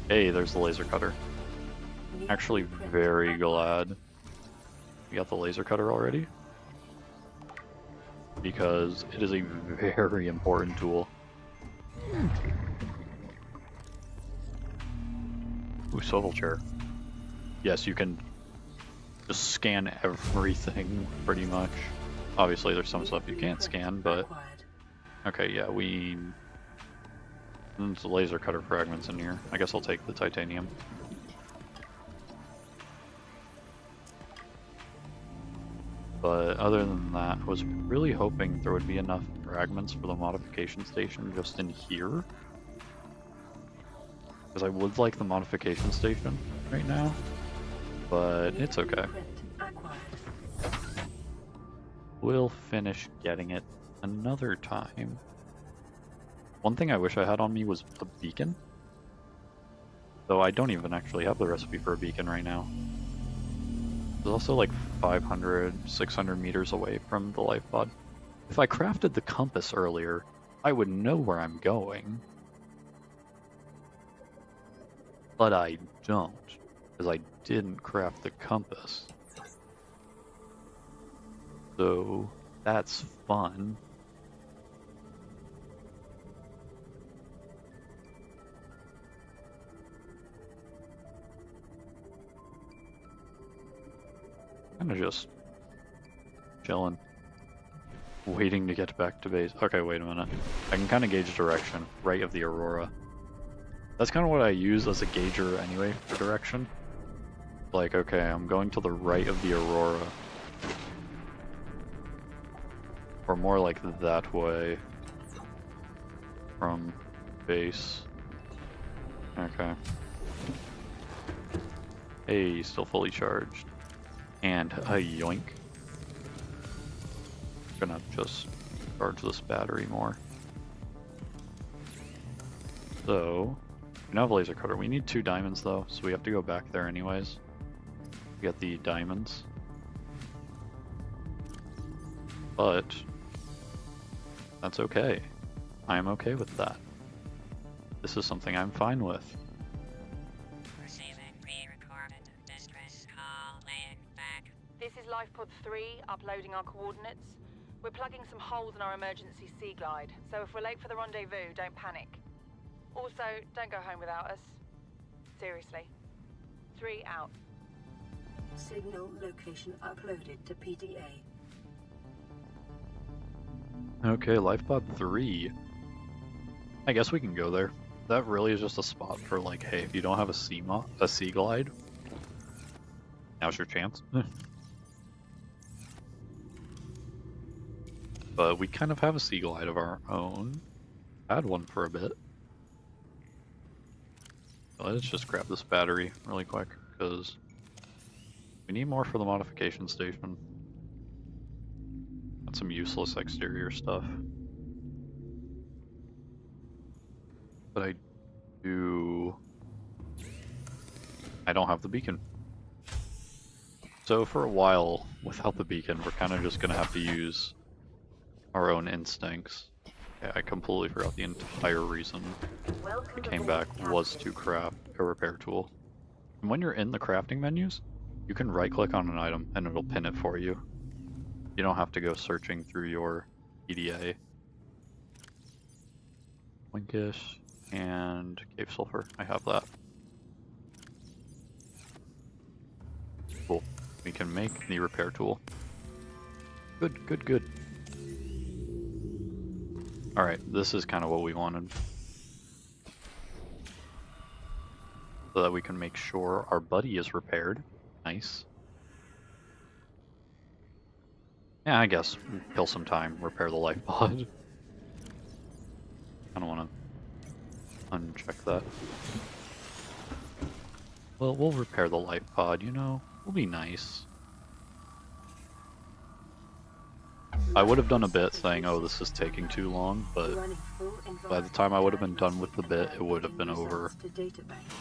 A: Hey, there's the laser cutter. Actually very glad we got the laser cutter already, because it is a very important tool. Ooh, swivel chair. Yes, you can just scan everything, pretty much. Obviously, there's some stuff you can't scan, but... Okay, yeah, there's laser cutter fragments in here. I guess I'll take the titanium. But other than that, I was really hoping there would be enough fragments for the modification station just in here. Because I would like the modification station right now, but it's okay. We'll finish getting it another time. One thing I wish I had on me was a beacon. Though I don't even actually have the recipe for a beacon right now. It's also like 500, 600 meters away from the life pod. If I crafted the compass earlier, I would know where I'm going. But I don't, because I didn't craft the compass. So, that's fun. Kinda just chilling, waiting to get back to base. Okay, wait a minute. I can kind of gauge direction right of the aurora. That's kind of what I use as a gauger anyway for direction. Like, okay, I'm going to the right of the aurora. Or more like that way from base. Okay. Hey, still fully charged. And a yoink. Gonna just charge this battery more. So, we now have a laser cutter. We need 2 diamonds though, so we have to go back there anyways. Get the diamonds. But that's okay. I am okay with that. This is something I'm fine with.
C: Receiving pre-recorded distress call laying back.
F: This is LifePod 3, uploading our coordinates. We're plugging some holes in our emergency sea glide, so if we're late for the rendezvous, don't panic. Also, don't go home without us. Seriously. 3 out.
B: Signal location uploaded to PDA.
A: Okay, LifePod 3. I guess we can go there. That really is just a spot for like, hey, if you don't have a sea glide, now's your chance. But we kind of have a sea glide of our own. had one for a bit. Let's just grab this battery really quick, because we need more for the modification station. Got some useless exterior stuff. But I don't have the beacon. So for a while, without the beacon, we're kind of just going to have to use our own instincts. Yeah, I completely forgot the entire reason I came back was to craft a repair tool. And when you're in the crafting menus, you can right click on an item and it'll pin it for you. You don't have to go searching through your PDA. Winkish and Cave Sulfur, I have that. Cool. We can make the repair tool. Good, good, good. Alright, this is kind of what we wanted. So that we can make sure our buddy is repaired. Nice. Yeah, I guess kill some time, repair the life pod. I don't want to uncheck that. Well, we'll repair the life pod, you know? It'll be nice. I would have done a bit saying, oh, this is taking too long, but by the time I would have been done with the bit, it would have been over.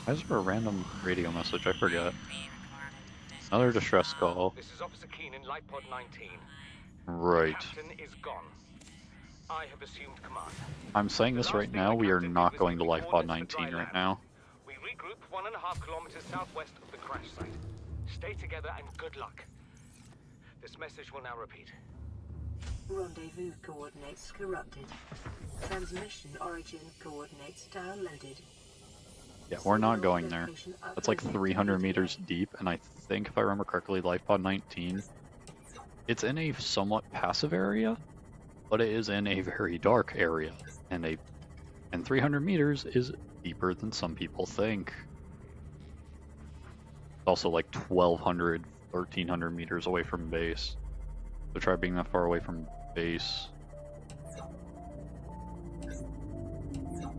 A: Why is there a random radio message? I forget. Another distress call.
E: This is Officer Keenan, Life Pod 19.
A: Right.
E: Captain is gone. I have assumed command.
A: I'm saying this right now, we are not going to Life Pod 19 right now.
E: We regroup 1.5 kilometers southwest of the crash site. Stay together and good luck. This message will now repeat.
B: Rendezvous coordinates corrupted. Transmission origin coordinates downloaded.
A: Yeah, we're not going there. That's like 300 meters deep, and I think if I remember correctly, Life Pod 19, it's in a somewhat passive area, but it is in a very dark area, and 300 meters is deeper than some people think. It's also like 1,200, 1,300 meters away from base. So try being that far away from base.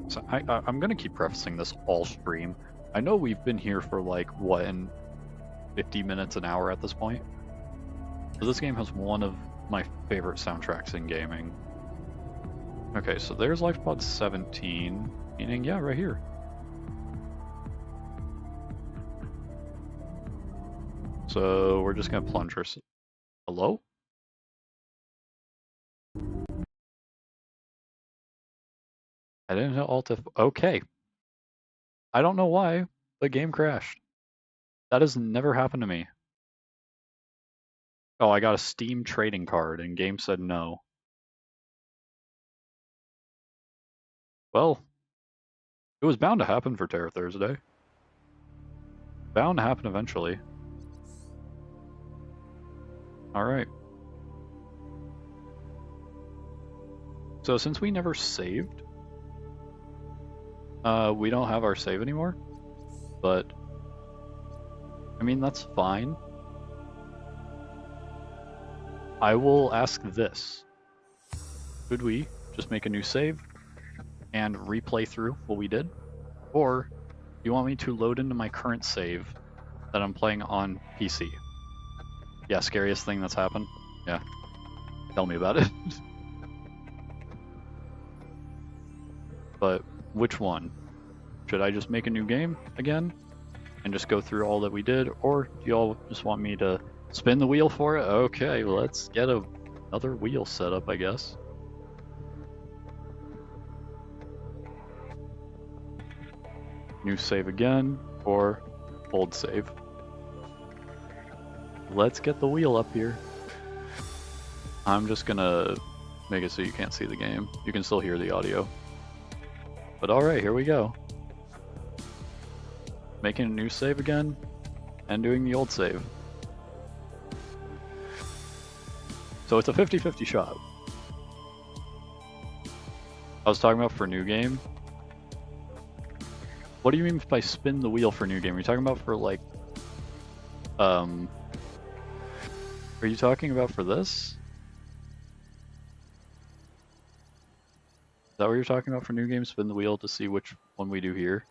A: So I'm gonna keep prefacing this all stream. I know we've been here for like, what, in 50 minutes, an hour at this point? So this game has one of my favorite soundtracks in gaming. Okay, so there's Life Pod 17, meaning, yeah, right here. So we're just gonna plunge our... Hello? I didn't hit Alt F. Okay. I don't know why the game crashed. That has never happened to me. Oh, I got a Steam trading card and game said no. Well, it was bound to happen for Terror Thursday. Bound to happen eventually. Alright. So since we never saved, we don't have our save anymore, but I mean, that's fine. I will ask this. Could we just make a new save and replay through what we did? Or do you want me to load into my current save that I'm playing on PC? Yeah, scariest thing that's happened? Yeah. Tell me about it. But which one? Should I just make a new game again and just go through all that we did, or do y'all just want me to spin the wheel for it? Okay, let's get another wheel set up, I guess. New save again, or old save. Let's get the wheel up here. I'm just gonna make it so you can't see the game. You can still hear the audio. But alright, here we go. Making a new save again, and doing the old save. So it's a 50-50 shot. I was talking about for new game. What do you mean by spin the wheel for new game? Are you talking about for like... Are you talking about for this? that what you're talking about for new games? Spin the wheel to see which one we do here?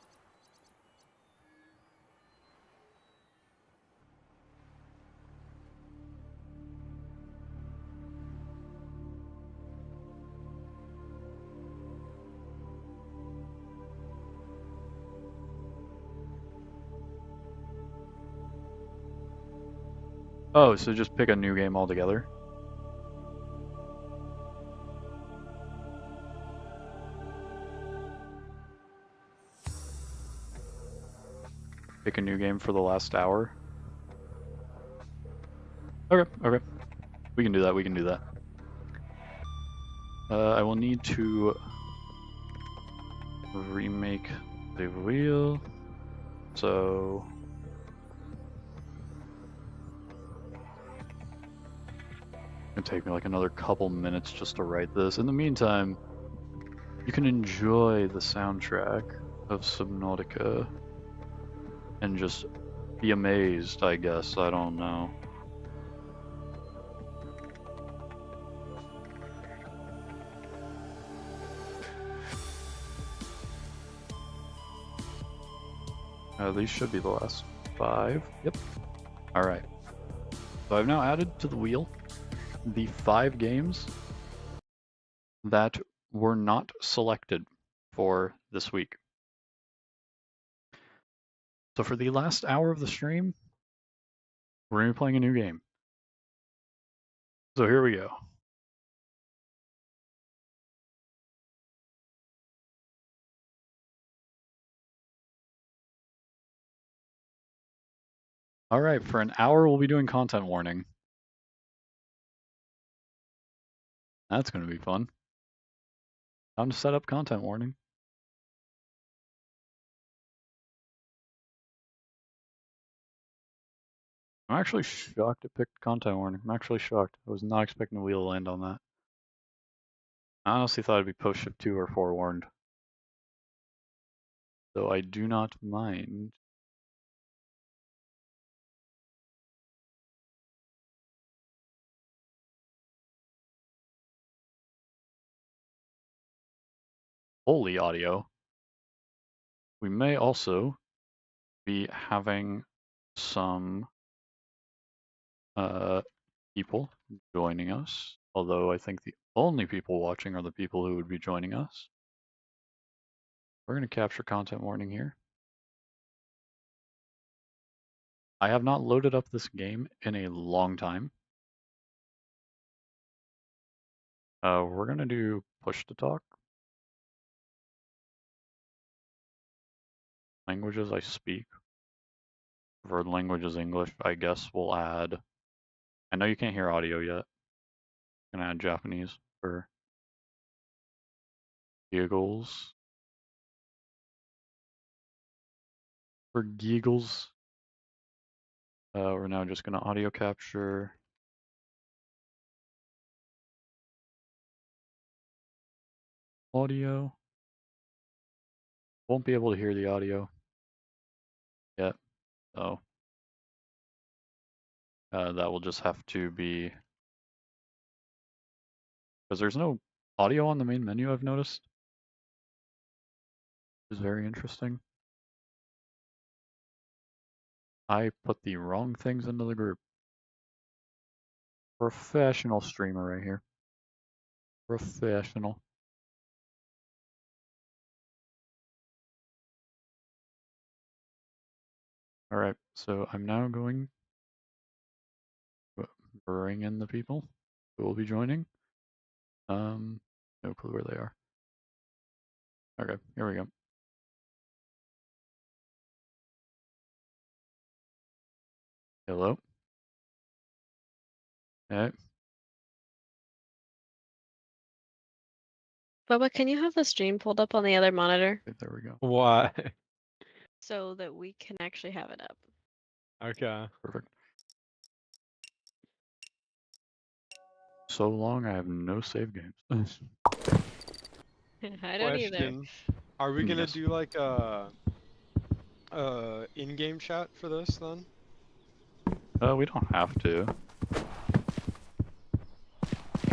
A: Oh, so just pick a new game altogether? Pick a new game for the last hour? Okay, okay. We can do that, we can do that. I will need to remake the wheel, so... It'll take me like another couple minutes just to write this. In the meantime, you can enjoy the soundtrack of Subnautica and just be amazed, I guess. I don't know. These should be the last 5. Yep. Alright. So I've now added to the wheel the 5 games that were not selected for this week. So for the last hour of the stream, we're going to be playing a new game. So here we go. Alright, for an hour we'll be doing content warning. That's going to be fun. Time to set up content warning. I'm actually shocked it picked content warning. I'm actually shocked. I was not expecting the wheel to land on that. I honestly thought it'd be post shift 2 or forewarned. So I do not mind. Holy audio. We may also be having some people joining us, although I think the only people watching are the people who would be joining us. We're going to capture content warning here. I have not loaded up this game in a long time. We're going to do push to talk. Languages I speak. Preferred language is English. I guess we'll add. I know you can't hear audio yet. I'm gonna add Japanese for giggles. For giggles, we're now just gonna audio capture. Audio. Won't be able to hear the audio yet, so that will just have to be, because there's no audio on the main menu, I've noticed. Which is very interesting. I put the wrong things into the group. Professional streamer right here. Professional. Alright, so I'm now going to bring in the people who will be joining. No clue where they are. Okay, here we go. Hello. Hey.
G: Bubba, can you have the stream pulled up on the other monitor
A: There we go.
H: Why?
G: so that we can actually have it up?
H: Okay.
A: Perfect. So long, I have no save games.
G: I don't either.
H: Question. Are we gonna
A: Yes.
H: do like a in-game chat for this then?
A: We don't have to.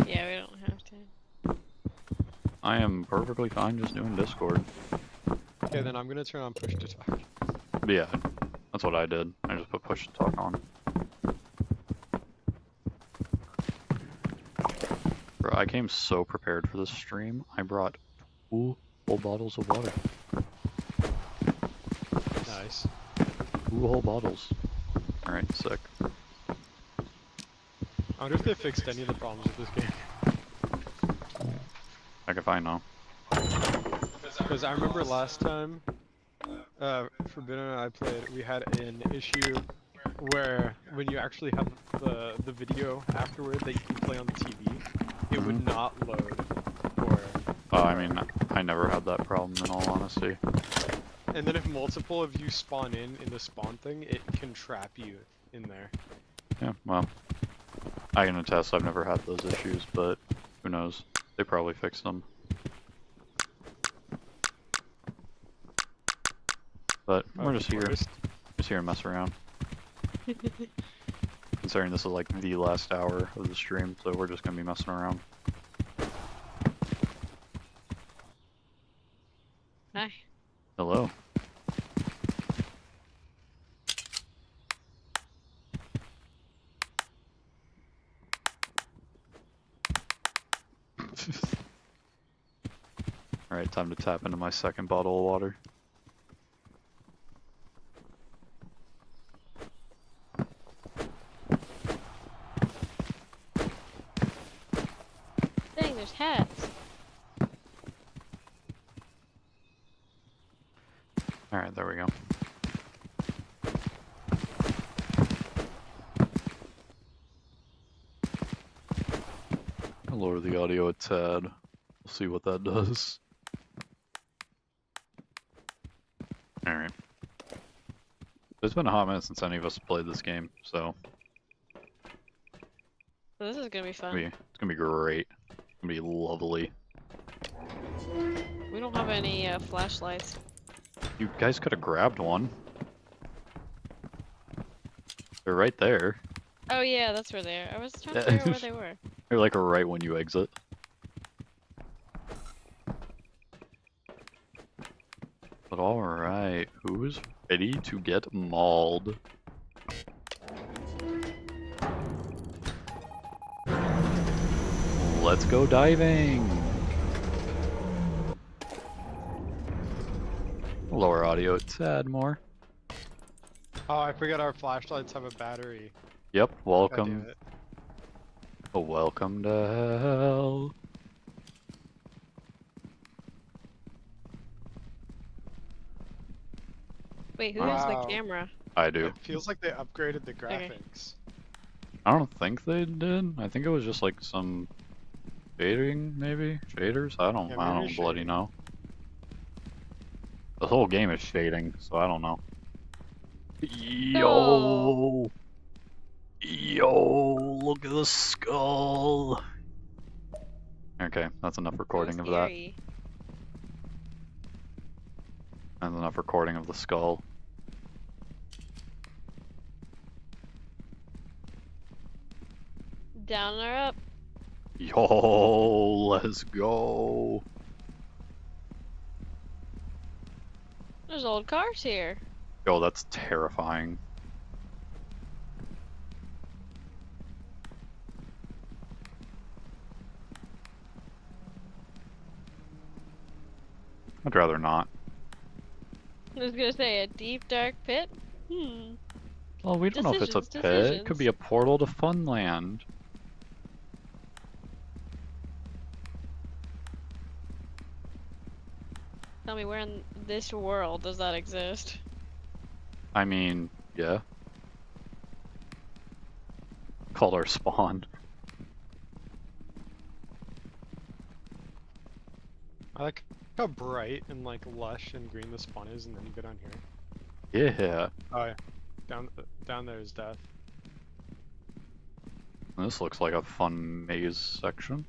G: Yeah, we don't have to.
A: I am perfectly fine just doing Discord.
H: Okay, then I'm gonna turn on push to talk.
A: But yeah, that's what I did. I just put push to talk on. Bro, I came so prepared for this stream. I brought 2 whole bottles of water.
H: Nice.
A: 2 whole bottles. Alright, sick.
H: I wonder if they fixed any of the problems with this game.
A: Heck if I know.
H: Because I remember last time, Forbidden and I played, we had an issue where when you actually have the video afterward that you can play on the TV, it would not load. Or
A: I mean, I never had that problem in all honesty.
H: and then if multiple of you spawn in the spawn thing, it can trap you in there.
A: Yeah, well, I can attest I've never had those issues, but who knows? They probably fixed them. But we're just here to mess around. Considering this is like the last hour of the stream, so we're just gonna be messing around.
G: Hi.
A: Hello. Alright, time to tap into my second bottle of water.
G: Dang, there's hats.
A: Alright, there we go. I'll lower the audio a tad. We'll see what that does. Alright. It's been a hot minute since any of us played this game, so
G: This is gonna be fun.
A: it's gonna be great. It's gonna be lovely.
G: We don't have any flashlights.
A: You guys could have grabbed one. They're right there.
G: Oh yeah, that's where they are. I was trying to figure out where they were.
A: They're like right when you exit. But alright, who's ready to get mauled? Let's go diving! Lower audio a tad more.
H: Oh, I forgot our flashlights have a battery.
A: Yep,
H: God
A: welcome.
H: damn it.
A: Welcome to hell.
G: Wait, who has
H: Wow.
G: the camera?
A: I do.
H: It feels like they upgraded the
G: Okay.
H: graphics.
A: I don't think they did. I think it was just like some shading, maybe? Shaders? I don't
H: Yeah,
A: I
H: maybe
A: don't bloody
H: shading.
A: know. The whole game is shading, so I don't know. Yo! Yo, look at the skull! Okay, that's enough recording of that.
G: Scary.
A: That's enough recording of the skull.
G: Down or up?
A: Yo, let's go!
G: There's old cars here.
A: Yo, that's terrifying. I'd rather not.
G: I was gonna say a deep dark pit. Hmm.
A: Well, we don't know if it's a
G: Decisions,
A: pit. It could be a
G: decisions.
A: portal to Funland.
G: Tell me, where in this world does that exist?
A: I mean, yeah. Called our spawn.
H: I like how bright and like lush and green the spawn is, and then you go down here.
A: Yeah.
H: Oh yeah, down there is death.
A: This looks like a fun maze section.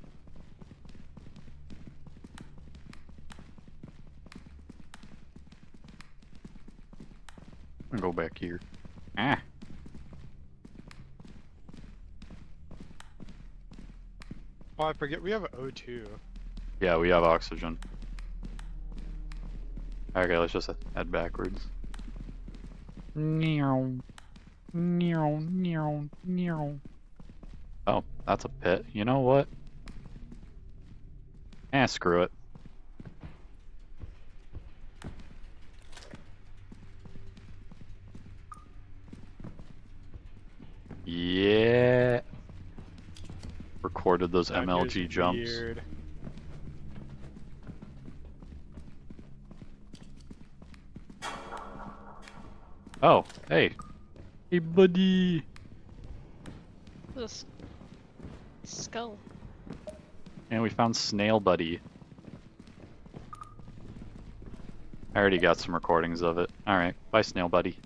A: I'm gonna go back here. Ah.
H: Oh, I forget we have O2.
A: Yeah, we have oxygen. Okay, let's just head backwards. Meow. Meow, meow, meow. Oh, that's a pit. You know what? Screw it. Yeah. Recorded those
H: That is
A: MLG jumps.
H: weird.
A: Oh, hey. Hey, buddy.
G: This skull.
A: And we found Snail Buddy. I already got some recordings of it. Alright, bye Snail Buddy.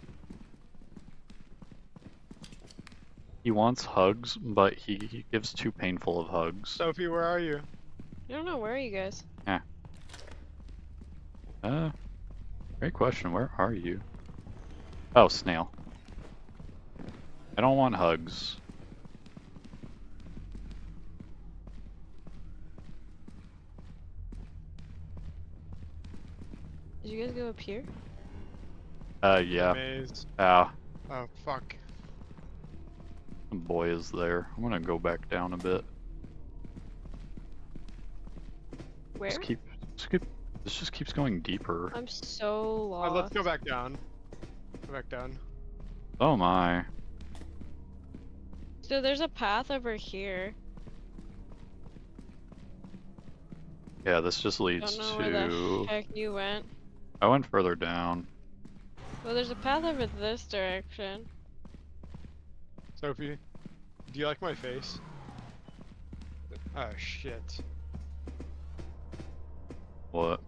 A: He wants hugs, but he gives too painful of hugs.
H: Sophie, where are you?
G: I don't know, where are you guys?
A: Great question, where are you? Oh, Snail. I don't want hugs.
G: Did you guys go up here?
A: Yeah.
H: Maze.
A: Ah,
H: Oh, fuck.
A: the boy is there. I'm gonna go back down a bit.
G: Where?
A: This just keeps going deeper.
G: I'm so lost.
H: Let's go back down. Go back down.
A: Oh my.
G: So there's a path over here.
A: Yeah, this just leads
G: Don't know where the
A: to...
G: heck you went.
A: I went further down.
G: Well, there's a path over this direction.
H: Sophie, do you like my face? Oh, shit.
A: What?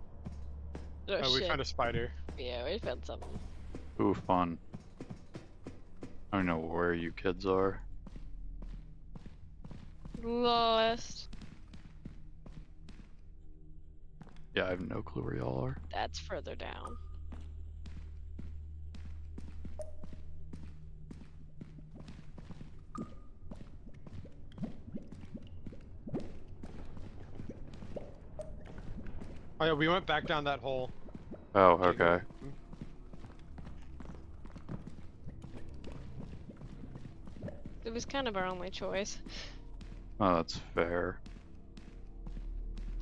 G: Oh,
H: Oh, we
G: shit.
H: found a spider.
G: Yeah, we found something.
A: Ooh, fun. I don't know where you kids are.
G: Lost.
A: Yeah, I have no clue where y'all are.
G: That's further down.
H: Oh yeah, we went back down that hole.
A: Oh, okay.
G: It was kind of our only choice.
A: Oh, that's fair.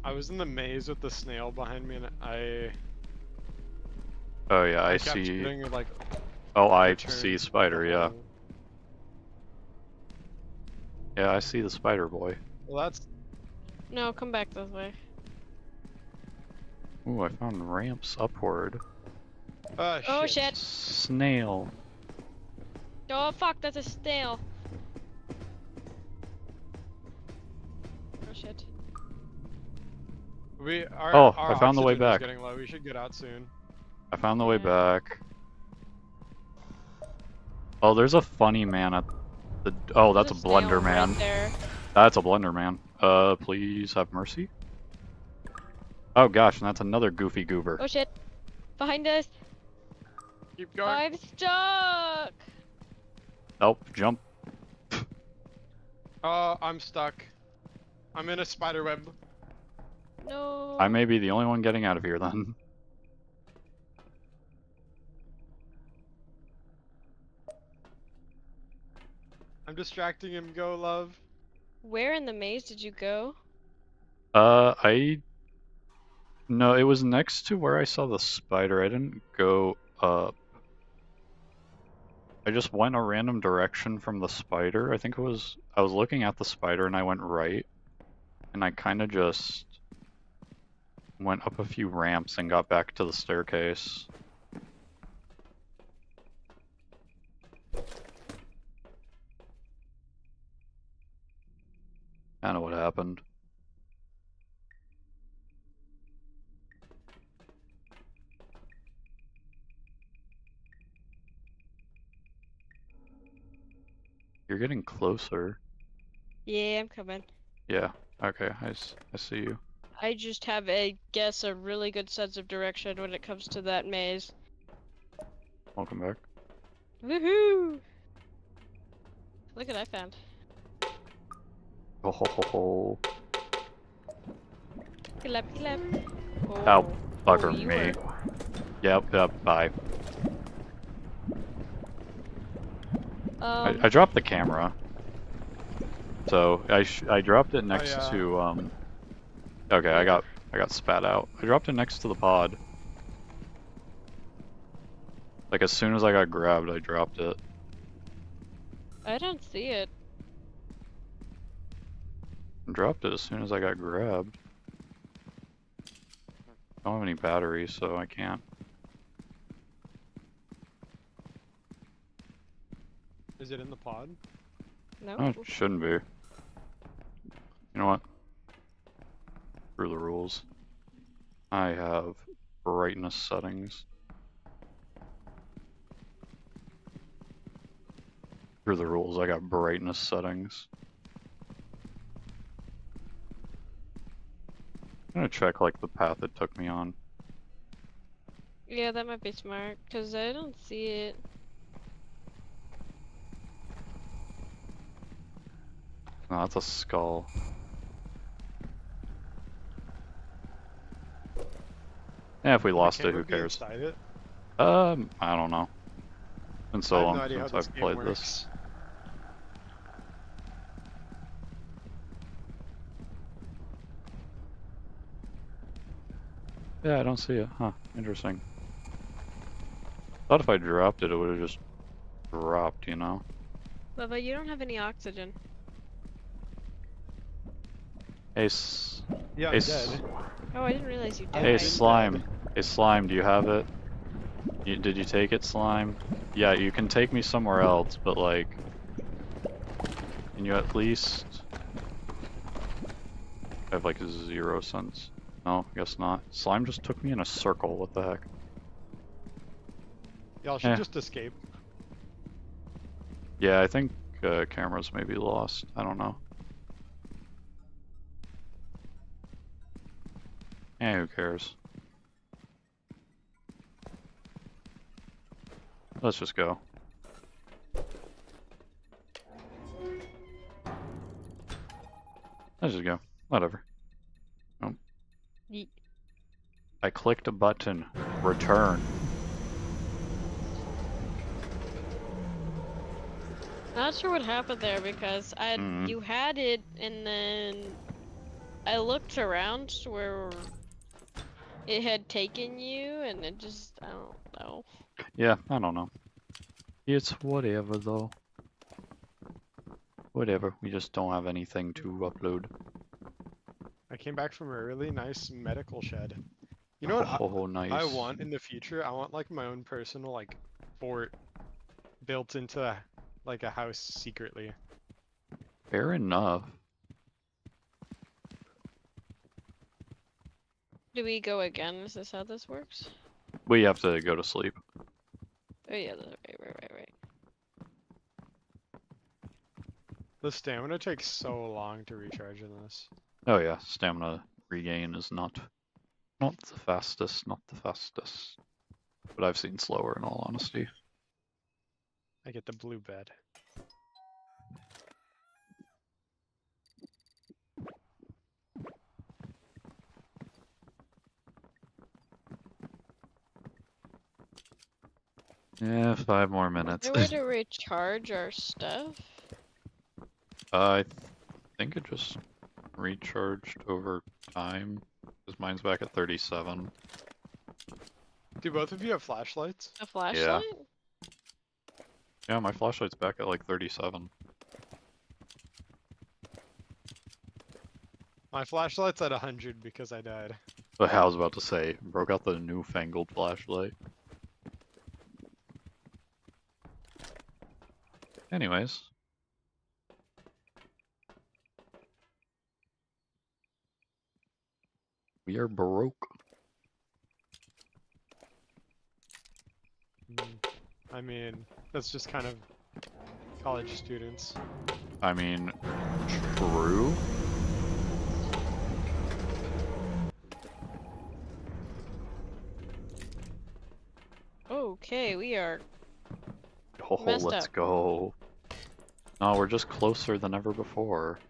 H: I was in the maze with the snail behind me, and
A: Oh yeah, I
H: kept
A: see.
H: shooting, like,
A: Oh, I
H: return
A: see spider,
H: the
A: yeah.
H: hole.
A: Yeah, I see the spider boy.
H: Well, that's
G: No, come back this way.
A: Ooh, I found ramps upward.
G: Oh shit!
A: Snail.
G: Oh fuck, that's a snail. Oh shit.
A: Oh, I found the way
H: oxygen is
A: back.
H: Getting low. We should get out soon.
A: I found the way
G: Yeah.
A: back. Oh, there's a funny man at the... Oh, that's a
G: There's snail
A: Blender Man.
G: Right there.
A: That's a Blender Man. Please have mercy. Oh gosh, and that's another goofy goober.
G: Oh shit! Behind us!
H: Keep going.
G: I'm stuck!
A: Nope, jump.
H: Oh, I'm stuck. I'm in a spider web.
G: No!
A: I may be the only one getting out of here then.
H: I'm distracting him. Go, love.
G: Where in the maze did you go?
A: No, it was next to where I saw the spider. I didn't go up. I just went a random direction from the spider. I think it was... I was looking at the spider and I went right. And I kind of just went up a few ramps and got back to the staircase. I know what happened. You're getting closer.
G: Yeah, I'm coming.
A: Yeah, okay, I see you.
G: I just have a really good sense of direction when it comes to that maze.
A: Welcome back.
G: Woohoo! Look what I found.
A: Oh, ho, ho, ho.
G: Clap, clap.
A: Oh, fucker
G: you
A: me.
G: were-
A: Yep, bye.
G: Um,
A: I dropped the camera. So I dropped it next
H: yeah.
A: to okay, I got spat out. I dropped it next to the pod. Like as soon as I got grabbed, I dropped it.
G: I don't see it.
A: I dropped it as soon as I got grabbed. I don't have any batteries, so I can't.
H: Is it in the pod?
G: No.
A: Oh, it shouldn't be. You know what? Screw the rules. I have brightness settings. Screw the rules, I got brightness settings. I'm gonna check like the path it took me on.
G: Yeah, that might be smart, because I don't see it.
A: No, that's a skull. Yeah, if we lost it, who cares?
H: Inside it?
A: I don't know. It's been so
H: I have
A: long
H: no idea how
A: since
H: this
A: I've
H: game
A: played
H: works.
A: this. Yeah, I don't see it. Huh, interesting. Thought if I dropped it, it would have just dropped, you know?
G: Bubba, you don't have any oxygen.
A: Ace.
H: Yeah,
A: Ace.
H: I'm dead.
G: Oh, I didn't realize you died.
A: Hey, slime. Hey, slime, do you have it? Did you take it, slime? Yeah, you can take me somewhere else, but like... Can you at least... I have like 0 cents. No, guess not. Slime just took me in a circle, what the heck?
H: Y'all should
A: Eh.
H: just escape.
A: Yeah, I think cameras may be lost. I don't know. Eh, who cares? Let's just go. Let's just go. Whatever. Nope.
G: Yeet.
A: I clicked a button. Return.
G: Not sure what happened there because you had it and then I looked around where it had taken you and it just, I don't know.
A: Yeah, I don't know. It's whatever though. Whatever, we just don't have anything to upload.
H: I came back from a really nice medical shed. You know what
A: Oh, nice.
H: I want in the future? I want like my own personal like fort built into like a house secretly.
A: Fair enough.
G: Do we go again? Is this how this works?
A: We have to go to sleep.
G: Oh yeah, right.
H: The stamina takes so long to recharge in this.
A: Oh yeah, stamina regain is not the fastest, But I've seen slower in all honesty.
H: I get the blue bed.
A: Yeah, 5 more minutes.
G: Is there a way to recharge our stuff?
A: I think it just recharged over time. Because mine's back at 37.
H: Do both of you have flashlights?
G: A flashlight?
A: Yeah, my flashlight's back at like 37.
H: My flashlight's at 100 because I died.
A: But I was about to say, broke out the newfangled flashlight. Anyways. We are broke.
H: I mean, that's just kind of college students.
A: I mean, true.
G: Okay, we are
A: Oh,
G: messed
A: let's
G: up.
A: go. No, we're just closer than ever before.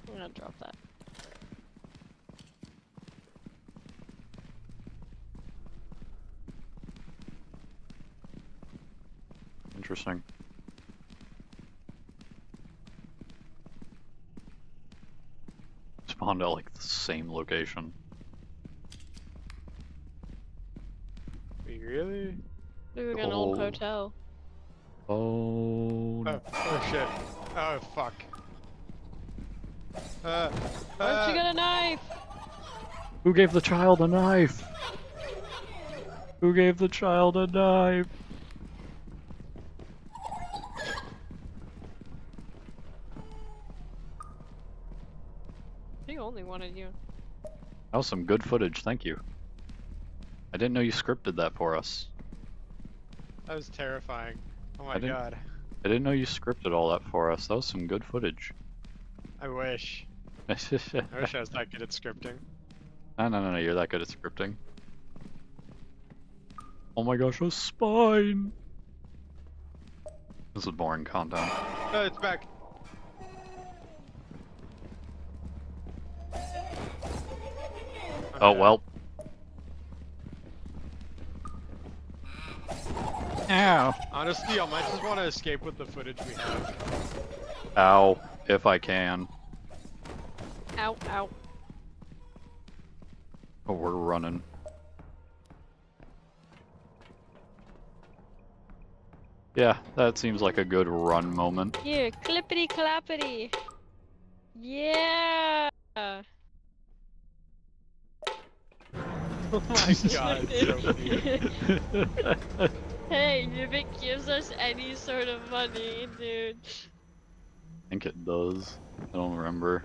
G: I'm gonna drop that.
A: Interesting. Spawned at like the same location.
H: Wait, really?
G: Ooh, an old
A: Oh.
G: hotel.
A: Oh.
H: Oh, oh shit. Oh fuck.
G: Where'd you get a knife?
A: Who gave the child a knife? Who gave the child a knife?
G: He only wanted you.
A: That was some good footage, thank you. I didn't know you scripted that for us.
H: That was terrifying. Oh my
A: didn't-
H: god.
A: I didn't know you scripted all that for us. That was some good footage.
H: I wish. I wish I was that good at scripting.
A: No, you're that good at scripting. Oh my gosh, a spine! This is boring content.
H: Oh, it's back.
A: Oh
H: Okay.
A: well. Ow.
H: Honestly, I might just want to escape with the footage we have.
A: Ow. If I can.
G: Ow, ow.
A: Oh, we're running. Yeah, that seems like a good run moment.
G: Here, clippity clappity. Yeah.
H: Oh my god, Sophie.
G: Hey, if it gives us any sort of money, dude.
A: I think it does. I don't remember.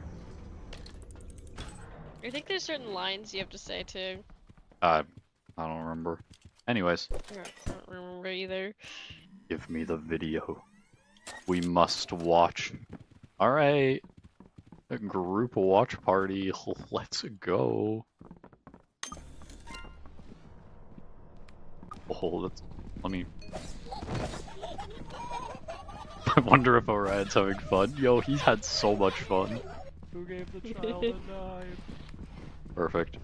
G: I think there's certain lines you have to say too.
A: I don't remember. Anyways,
G: I don't remember either.
A: give me the video. We must watch. Alright. A group watch party. Let's go. Oh, that's... Let me... I wonder if Oriad's having fun. Yo, he's had so much fun. Who gave the child a knife? Perfect.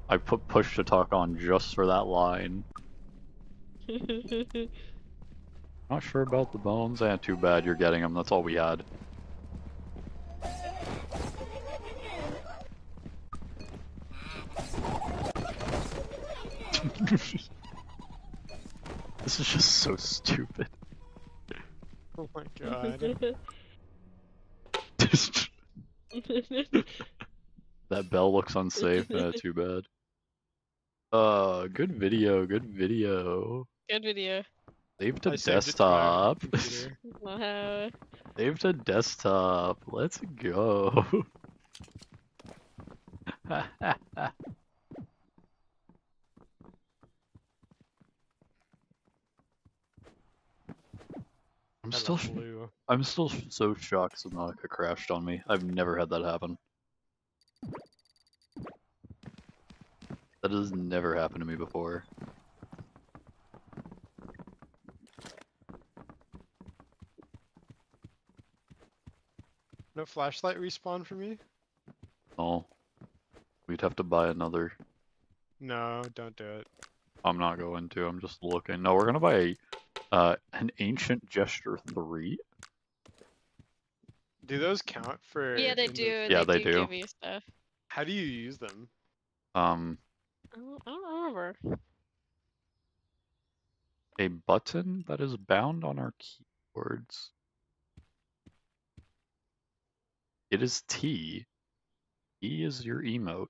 A: I put push to talk on just for that line. Not sure about the bones. Eh, too bad you're getting them. That's all we had. This is just so stupid.
H: Oh my god.
A: That bell looks unsafe. Too bad. Good video. Good video.
G: Good video.
A: Save to
H: I saved it to my
A: desktop.
H: computer.
G: Wow.
A: Save to desktop. Let's go. I'm
H: I
A: still,
H: love blue.
A: I'm still so shocked Subnautica crashed on me. I've never had that happen. That has never happened to me before.
H: No flashlight respawn for me?
A: Oh, we'd have to buy another.
H: No, don't do it.
A: I'm not going to. I'm just looking. No, we're gonna buy an Ancient Gesture 3.
H: Do those count for?
G: Yeah, they
H: in the-
G: do.
A: Yeah, they do.
G: Give you stuff.
H: How do you use them?
A: Um,
G: I don't remember.
A: a button that is bound on our keyboards. It is T. E is your emote,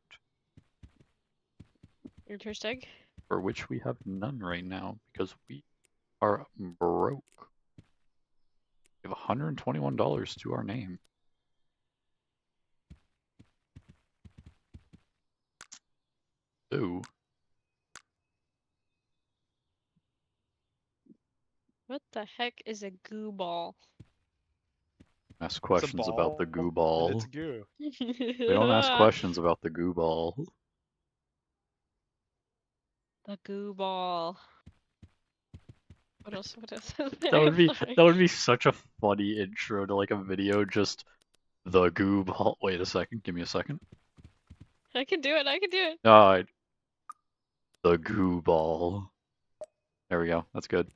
G: Your first egg?
A: for which we have none right now because we are broke. We have $121 to our name. Ooh.
G: What the heck is a goo ball?
A: Ask
H: It's a
A: questions about the
H: ball,
A: goo
H: and
A: ball.
H: It's goo.
A: We don't ask questions about the goo ball.
G: The goo ball. What else? What else? Is
A: That
G: there?
A: would be
G: Like-
A: that would be such a funny intro to like a video. Just the goo ball. Wait a second. Give me a second.
G: I can do it. I can do it.
A: The goo ball. There we go. That's good.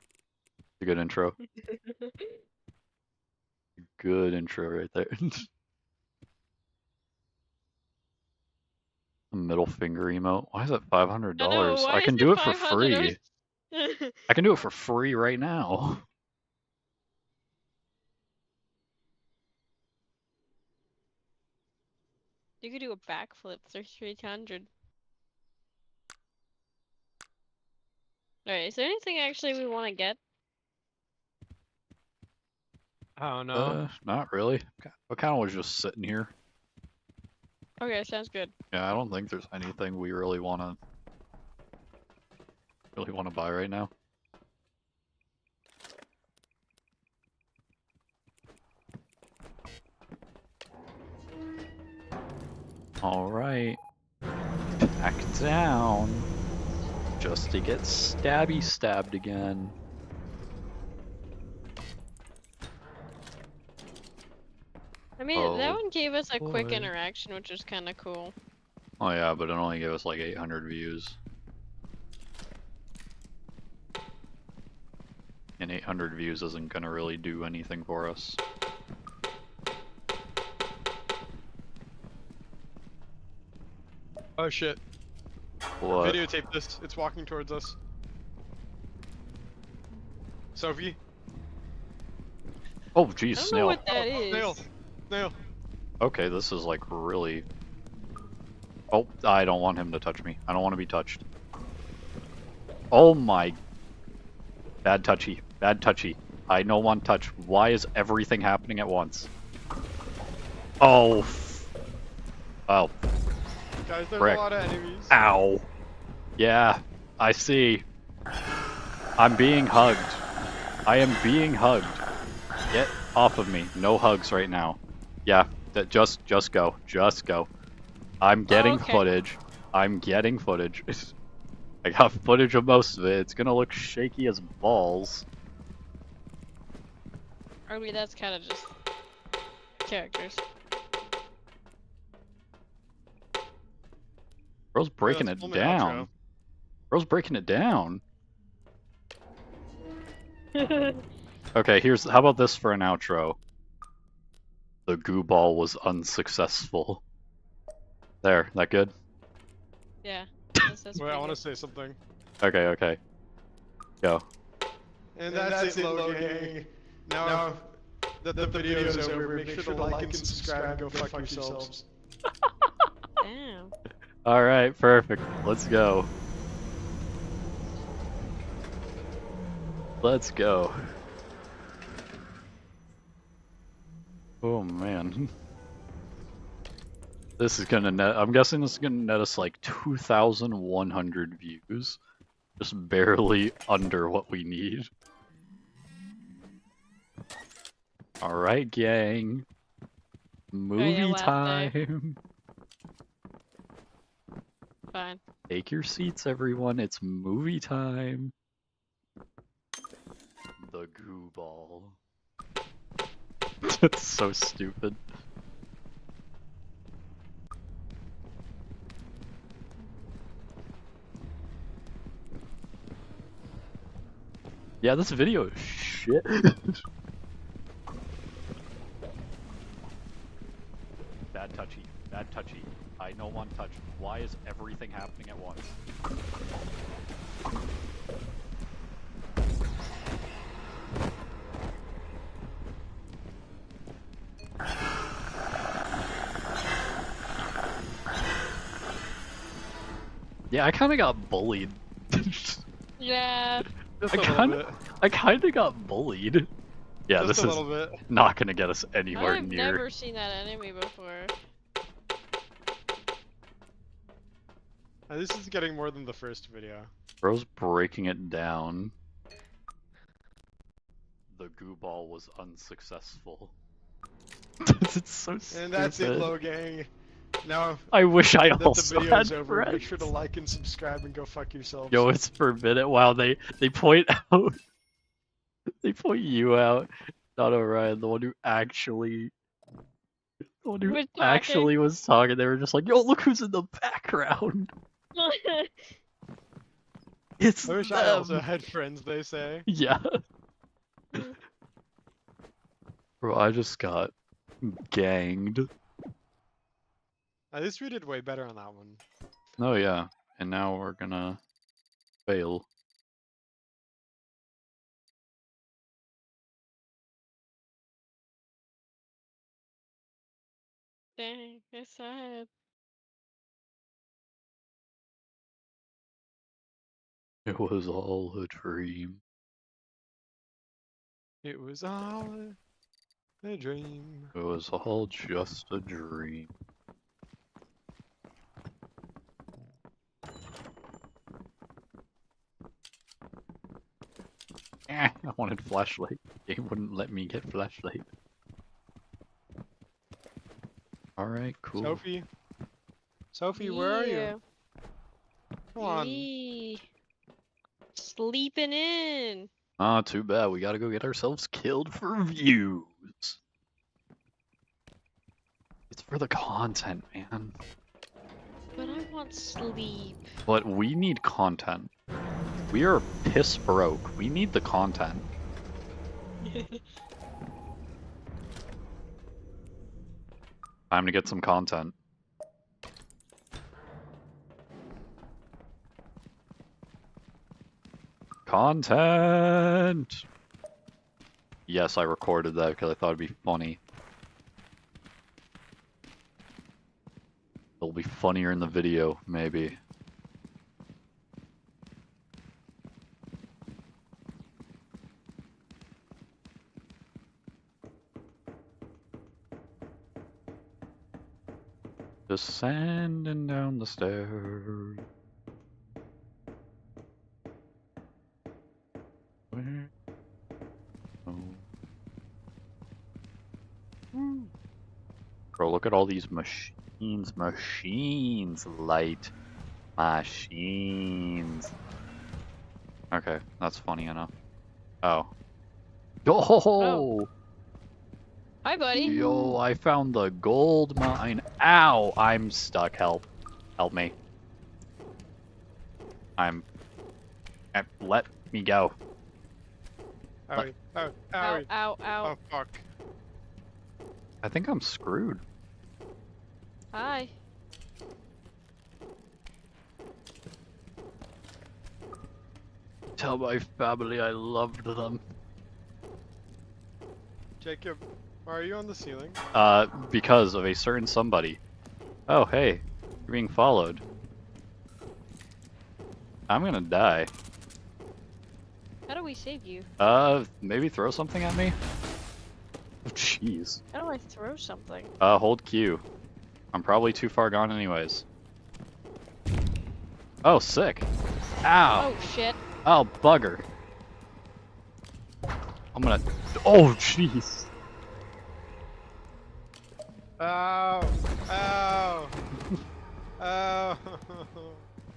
A: A good intro. Good intro right there. Middle finger emote. Why is it $500?
G: I know, why
A: I can
G: is
A: do
G: it
A: it for free.
G: $500?
A: I can do it for free right now.
G: You could do a backflip for 300. Alright, is there anything actually we want to get?
H: I don't know.
A: Not really. I kind of was just sitting here.
G: Okay, sounds good.
A: Yeah, I don't think there's anything we really want to buy right now. All right, back down, just to get stabbed again.
G: I mean, that
A: Oh,
G: one gave us a quick
A: boy.
G: interaction, which was kind of cool.
A: Oh yeah, but it only gave us like 800 views. And 800 views isn't gonna really do anything for us.
H: Oh shit.
A: What?
H: Videotape this. It's walking towards us. Sophie?
A: Oh geez,
G: I don't know
A: snail.
G: what that is.
H: Snail. Snail.
A: Okay, this is like really... Oh, I don't want him to touch me. I don't want to be touched. Oh my... Bad touchy. Bad touchy. I no one touch. Why is everything happening at once? Oh. Oh.
H: Guys, there's
A: Frick.
H: a lot of enemies.
A: Ow. Yeah, I see. I'm being hugged. I am being hugged. Get off of me. No hugs right now. Yeah, just go. Just go. I'm getting
G: okay.
A: footage. I'm getting footage. I got footage of most of it. It's gonna look shaky as balls.
G: I mean, that's kind of just characters.
A: Bro's breaking
H: let's
A: it
H: film an
A: down.
H: outro.
A: Bro's breaking it down. Okay, how about this for an outro? The goo ball was unsuccessful. There, that good?
G: Yeah. That's
H: Wait, I want to say something.
A: Okay. Go.
H: And that's it, Logang. Now that the video is over, make sure to like and subscribe and go fuck yourselves.
G: Damn.
A: Alright, perfect. Let's go. Let's go. Oh man. This is gonna net, I'm guessing this is gonna net us like 2,100 views. Just barely under what we need. Alright, gang. Movie
G: left there.
A: time.
G: Fine.
A: Take your seats, everyone. It's movie time. The goo ball. That's so stupid. Yeah, this video is shit. Bad touchy. Bad touchy. I no one touch. Why is everything happening at once? Yeah, I kind of got bullied.
G: Yeah.
H: Just a little bit.
A: I kind of got bullied. Yeah,
H: Just
A: this
H: a
A: is
H: little bit.
A: not gonna get us anywhere
G: I've
A: near.
G: never seen that enemy before.
H: This is getting more than the first video.
A: Bro's breaking it down. The goo ball was unsuccessful. It's so stupid.
H: And that's it, Logang. Now
A: I wish I
H: that the
A: also
H: video
A: had
H: is over, make
A: friends.
H: sure to like and subscribe and go fuck yourselves.
A: Yo, it's forbidden. Wow, they point out, they point you out, not Orion, the one who actually,
G: Was talking.
A: actually was talking. They were just like, yo, look who's in the background. It's
H: I wish
A: them.
H: I also had friends, they say.
A: Yeah. Bro, I just got ganged.
H: At least we did way better on that one.
A: Oh yeah, and now we're gonna fail.
G: Dang, it's sad.
A: It was all a dream.
H: It was all a dream.
A: It was all just a dream. I wanted flashlight. Game wouldn't let me get flashlight. Alright, cool.
H: Sophie? Sophie, where are you? Come on.
G: Yee. Sleeping in.
A: Ah, too bad. We gotta go get ourselves killed for views. It's for the content, man.
G: But I want sleep.
A: But we need content. We are piss broke. We need the content. Time to get some content. Content! Yes, I recorded that because I thought it'd be funny. It'll be funnier in the video, maybe. Descending down the stairs. Where? Oh. Bro, look at all these machines. Machines, light. Machines. Okay, that's funny enough. Oh. Oh!
G: Hi, buddy.
A: Yo, I found the gold mine. Ow! I'm stuck. Help. Help me. Let me go.
H: Owie. Oh,
G: Ow,
H: owie.
G: ow, ow.
H: Oh, fuck.
A: I think I'm screwed.
G: Hi.
A: Tell my family I loved them.
H: Jacob, why are you on the ceiling?
A: Because of a certain somebody. Oh, hey. You're being followed. I'm gonna die.
G: How do we save you?
A: Maybe throw something at me? Oh, jeez.
G: How do I throw something?
A: Hold Q. I'm probably too far gone anyways. Oh, sick. Ow.
G: Oh, shit.
A: Oh, bugger. I'm gonna... Oh, jeez.
H: Ow! Ow!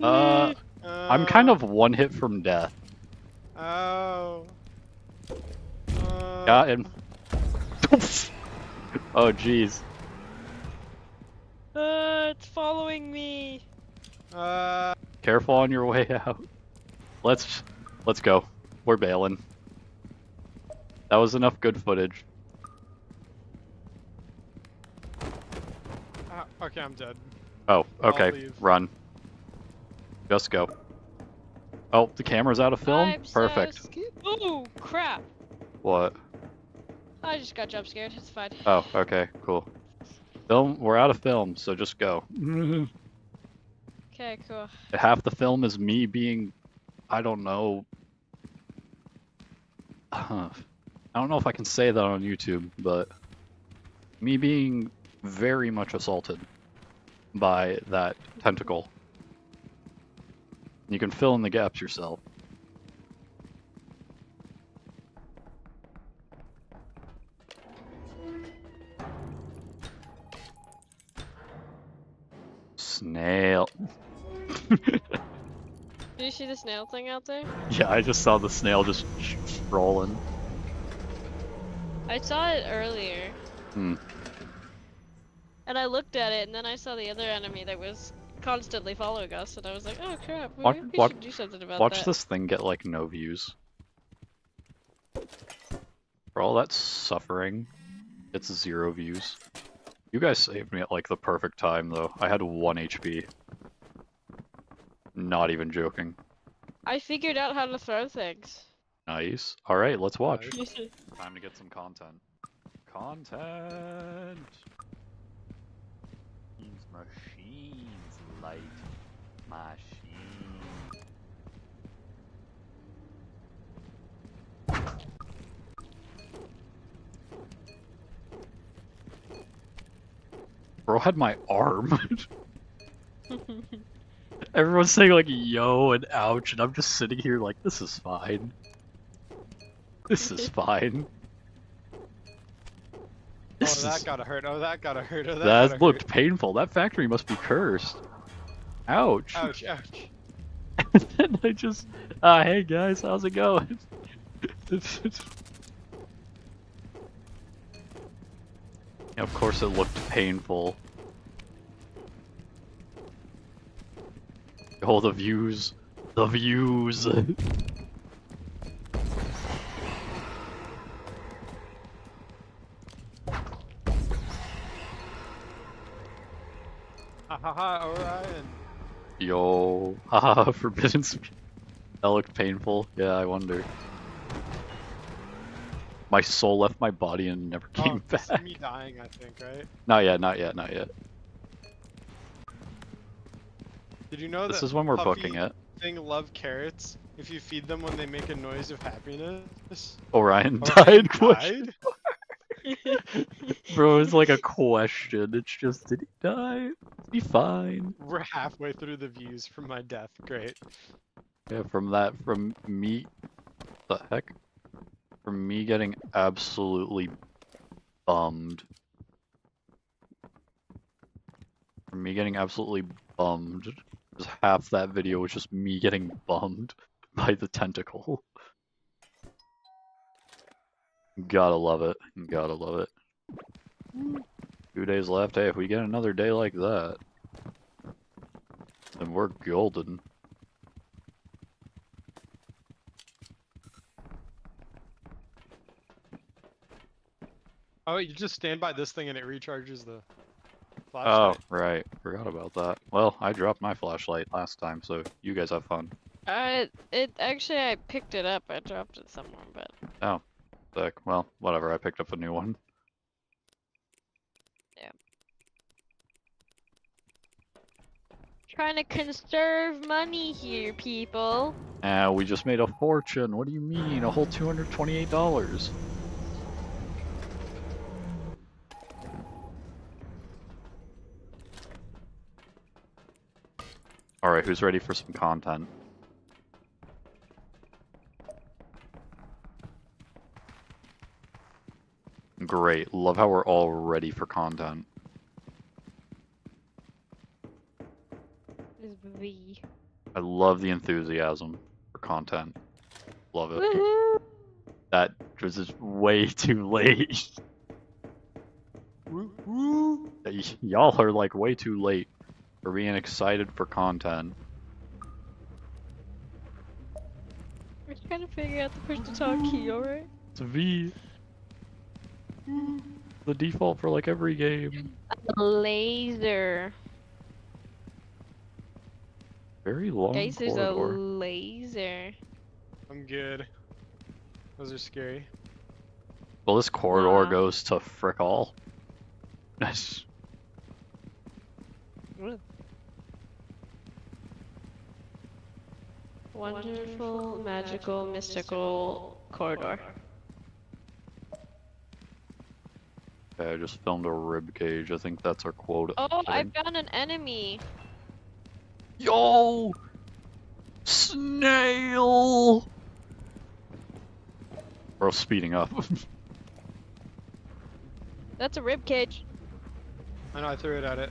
H: Ow!
A: I'm kind of one hit from death.
H: Ow!
A: Got him. Oh, jeez.
G: It's following me.
A: Careful on your way out. Let's go. We're bailing. That was enough good footage.
H: Okay, I'm dead.
A: Oh,
H: I'll
A: okay.
H: leave.
A: Run. Just go. Oh, the camera's out of film?
G: I'm so
A: Perfect.
G: Oh, crap.
A: What?
G: I just got jump scared. It's fine.
A: Oh, okay, cool. Film, we're out of film, so just go.
G: Okay, cool.
A: Half the film is me being, I don't know. I don't know if I can say that on YouTube, but me being very much assaulted by that tentacle. You can fill in the gaps yourself. Snail.
G: Did you see the snail thing out there?
A: Yeah, I just saw the snail just rolling.
G: I saw it earlier.
A: Hmm.
G: And I looked at it, and then I saw the other enemy that was constantly following us, and I was like, oh crap, maybe we should do something about
A: Watch
G: that.
A: this thing get like no views. For all that suffering. It's 0 views. You guys saved me at like the perfect time though. I had 1 HP. Not even joking.
G: I figured out how to throw things.
A: Nice. Alright, let's watch.
H: Nice.
A: Time to get some content. Content! These machines, light machine. Bro had my arm. Everyone's saying like yo and ouch, and I'm just sitting here like, this is fine. This is fine.
H: Oh, that gotta hurt. Oh, that gotta hurt. Oh, that
A: That
H: gotta
A: looked
H: hurt.
A: painful. That factory must be cursed. Ouch.
H: Ouch, ouch.
A: And then I just, hey guys, how's it going? Of course it looked painful. Oh, the views. The views.
H: Hahaha, Orion.
A: Yo, haha, forbidden speech. That looked painful. Yeah, I wonder. My soul left my body and never came
H: This is
A: back.
H: me dying, I think, right?
A: Not yet, not yet, not yet.
H: Did you know
A: This
H: that
A: is when we're
H: Puffy
A: booking it.
H: Thing love carrots? If you feed them when they make a noise of happiness.
A: Orion
H: Orion
A: died? Question. Bro, it's like a question. It's just, did he die? Is he fine?
H: We're halfway through the views from my death. Great.
A: Yeah, from me, the heck? From me getting absolutely bummed. From me getting absolutely bummed. Because half that video was just me getting bummed by the tentacle. Gotta love it. Gotta love it. 2 days left. Hey, if we get another day like that, then we're golden.
H: Oh, you just stand by this thing and it recharges the
A: Oh,
H: flashlight.
A: right. Forgot about that. Well, I dropped my flashlight last time, so you guys have fun.
G: Actually, I picked it up. I dropped it somewhere, but
A: Oh, sick. Well, whatever. I picked up a new one.
G: trying to conserve money here, people.
A: We just made a fortune. What do you mean? A whole $228. Alright, who's ready for some content? Great. Love how we're all ready for content.
G: Is V.
A: I love the enthusiasm for content. Love it.
G: Woohoo!
A: That was just way too late.
H: Woo, woo.
A: Y'all are like way too late for being excited for content.
G: We're trying to figure out the push to talk key, alright?
A: It's V. The default for like every game.
G: Laser.
A: Very long
G: Guys, there's a
A: corridor.
G: laser.
H: I'm good. Those are scary.
A: Well, this corridor
G: Aw.
A: goes to frick all. Nice.
G: Wonderful, magical, mystical corridor.
A: Okay, I just filmed a rib cage. I think that's our quote.
G: Oh, I found an enemy.
A: Yo! Snail! Bro, speeding up.
G: That's a rib cage.
H: I know, I threw it at it.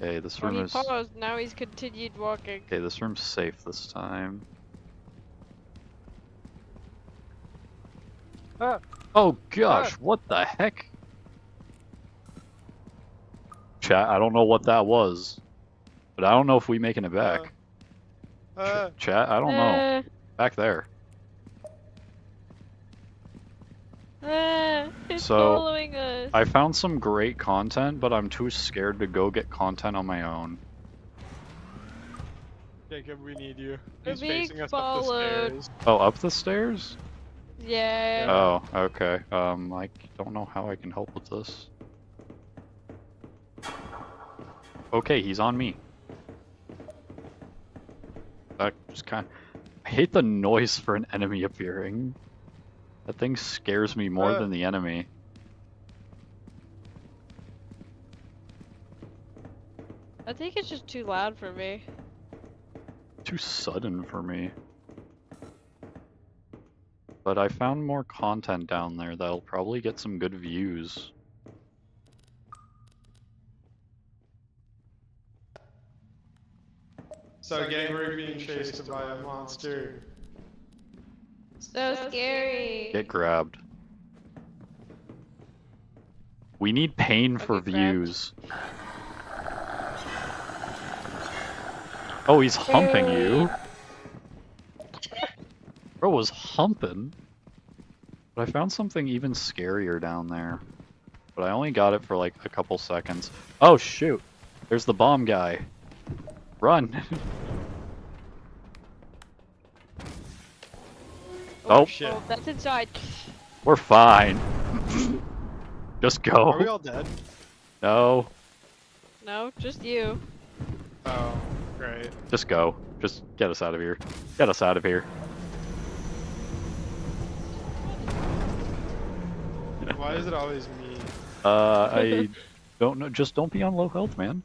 A: Okay, this
G: Oh,
A: room
G: he
A: is.
G: paused. Now he's continued walking.
A: Okay, this room's safe this time.
H: Ah,
A: Oh gosh, what the heck? Chat, I don't know what that was. But I don't know if we making it back.
H: uh,
A: Chat, I don't know.
G: Uh,
A: Back there.
G: He's
A: So,
G: following us.
A: I found some great content, but I'm too scared to go get content on my own.
H: Jacob, we need you.
G: We're
H: He's
G: being
H: facing us
G: followed.
H: up the stairs.
A: Oh, up the stairs?
G: Yeah.
A: Oh, okay. I don't know how I can help with this. Okay, he's on me. That just kind of... I hate the noise for an enemy appearing. That thing scares me more than the enemy.
G: I think it's just too loud for me.
A: Too sudden for me. But I found more content down there that'll probably get some good views.
H: So, gang, we're being chased by a monster.
G: So scary.
A: Get grabbed. We need pain for
G: Okay, grabbed.
A: views. Oh, he's humping you. Bro was humping. But I found something even scarier down there. But I only got it for like a couple seconds. Oh shoot! There's the bomb guy. Run! Oh,
H: Shit.
G: Oh, that's inside.
A: we're fine. Just go.
H: Are we all dead?
A: No,
G: No, just you.
H: Oh, great.
A: just go. Just get us out of here. Get us out of here.
H: Why is it always me?
A: I don't know. Just don't be on low health, man.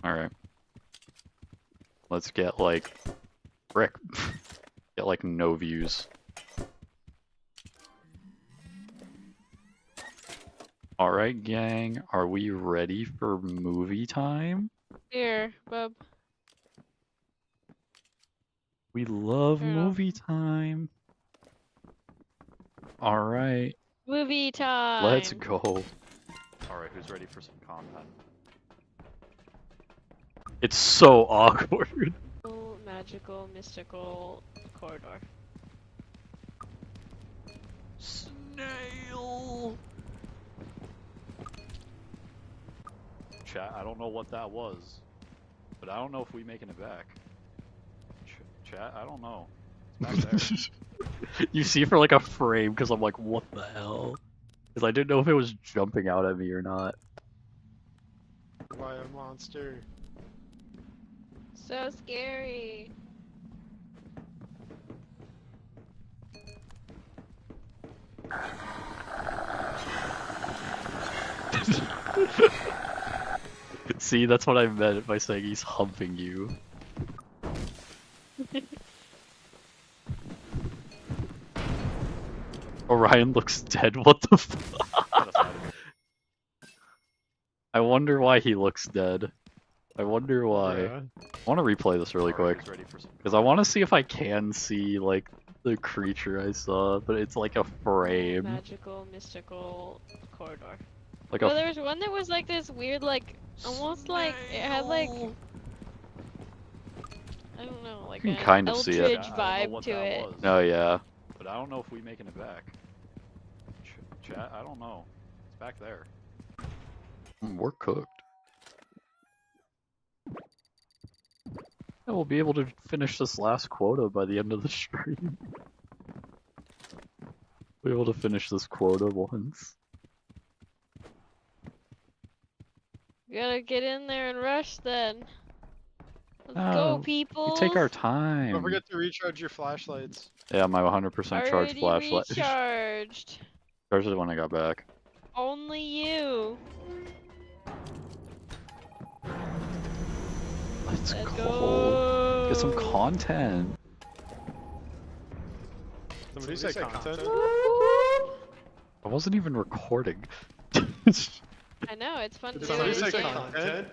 A: Alright. Let's get, like, frick. Get, like, no views. Alright, gang. Are we ready for movie time?
G: Here, bub.
A: We love
G: Fair enough.
A: movie time. Alright.
G: Movie time.
A: Let's go. Alright, who's ready for some content? It's so awkward.
G: Magical, mystical corridor.
A: Snail! Chat, I don't know what that was. But I don't know if we making it back. Chat, I don't know. It's back there. You see for like a frame, because I'm like, what the hell? Because I didn't know if it was jumping out at me or not.
H: Why a monster?
G: So scary.
A: See, that's what I meant by saying he's humping you. Orion looks dead, what the fuck? I wonder why he looks dead. I wonder why.
H: Yeah.
A: I want to replay this really quick. Because I want to see if I can see, like, the creature I saw, but it's like a frame.
G: Magical, mystical corridor.
A: Like
G: Well,
A: a
G: there was one that was like this weird, like, almost like, it had like, I don't know, like
A: You
G: an
A: can kind of see it.
G: Eldritch vibe to it.
A: Oh yeah. But I don't know if we making it back. Chat, I don't know. It's back there. We're cooked. And we'll be able to finish this last quota by the end of the stream. We'll be able to finish this quota once.
G: We gotta get in there and rush then. Let's
A: No,
G: go, people.
A: We take our time.
H: Don't forget to recharge your flashlights.
A: Yeah, my 100% charged
G: Already
A: flashlight.
G: recharged.
A: Charged it when I got back.
G: Only you.
A: Let's
G: Let's
A: go.
G: go.
A: Get some content.
H: Somebody say content.
A: I wasn't even recording.
G: I know, it's fun to
H: Did
G: do
H: somebody
G: it.
H: say content?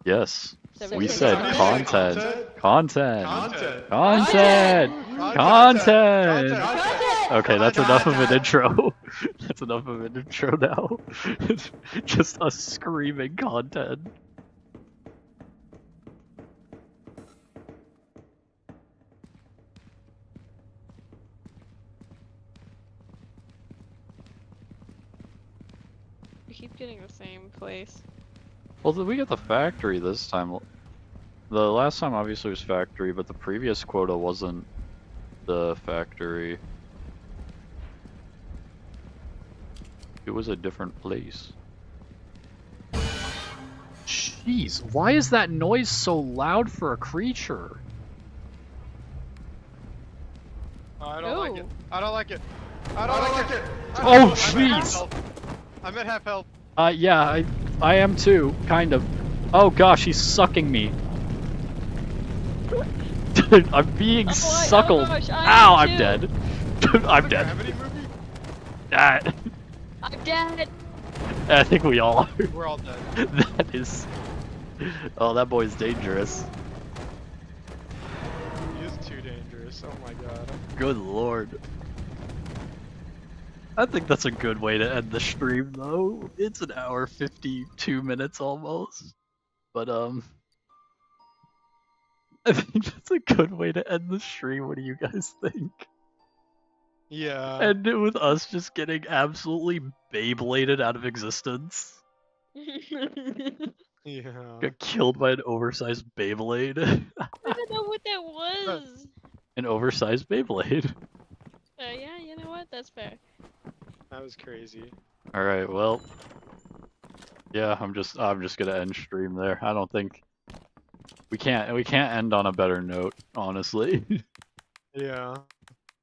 A: Yes.
G: Somebody
A: We
G: say
A: said
G: content.
A: content. Content.
H: Content.
A: Content. Content. Okay, that's enough of an intro. That's enough of an intro now. Just us screaming content.
G: keep getting the same place.
A: Well, we got the factory this time. The last time obviously was factory, but the previous quota wasn't the factory. It was a different place.
I: Jeez, why is that noise so loud for a creature?
H: I don't like it.
G: Ooh.
H: I don't like it. I don't like it.
I: Oh,
H: I'm at half
I: jeez.
H: health. I'm at half health.
I: Yeah, I am too, kind of. Oh gosh, he's sucking me. I'm being suckled.
G: gosh,
I: Ow, I'm
G: too.
I: dead. I'm
H: The
I: dead.
H: Gravity movie?
I: Ah,
G: I'm dead.
I: I think we all are.
H: We're all dead.
I: That is. Oh, that boy's dangerous.
H: He is too dangerous. Oh my god.
I: Good lord. I think that's a good way to end the stream, though. It's an hour 52 minutes almost. But, I think that's a good way to end the stream. What do you guys think?
H: Yeah.
I: End it with us just getting absolutely Beybladed out of existence.
H: Yeah.
I: Got killed by an oversized Beyblade.
G: I don't know what that was.
I: An oversized Beyblade.
G: Yeah, you know what? That's fair.
H: That was crazy.
A: Alright, well. Yeah, I'm just gonna end stream there. I don't think we can't end on a better note, honestly.
H: Yeah.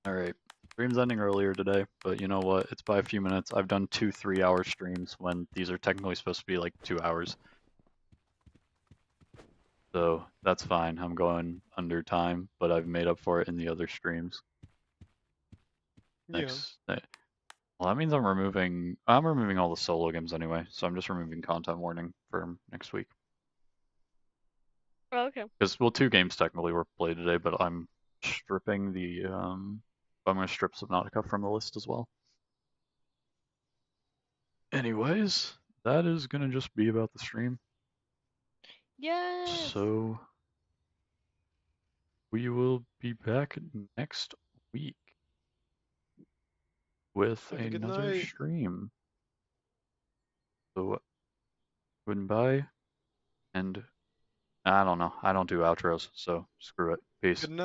A: Alright. Stream's ending earlier today, but you know what? It's by a few minutes. I've done 2 3-hour streams when these are technically supposed to be like 2 hours. So that's fine. I'm going under time, but I've made up for it in the other streams. Next. Well, that means I'm removing all the solo games anyway, so I'm just removing content warning for next week.
G: Oh, okay.
A: Because, well, 2 games technically were played today, but I'm stripping the, I'm going to strip Subnautica from the list as well. Anyways, that is going to just be about the stream.
G: Yes.
A: So, we will be back next week with
H: Have a good
A: another
H: night.
A: stream. So, goodbye, and I don't know. I don't do outros, so screw it. Peace.
H: Good night.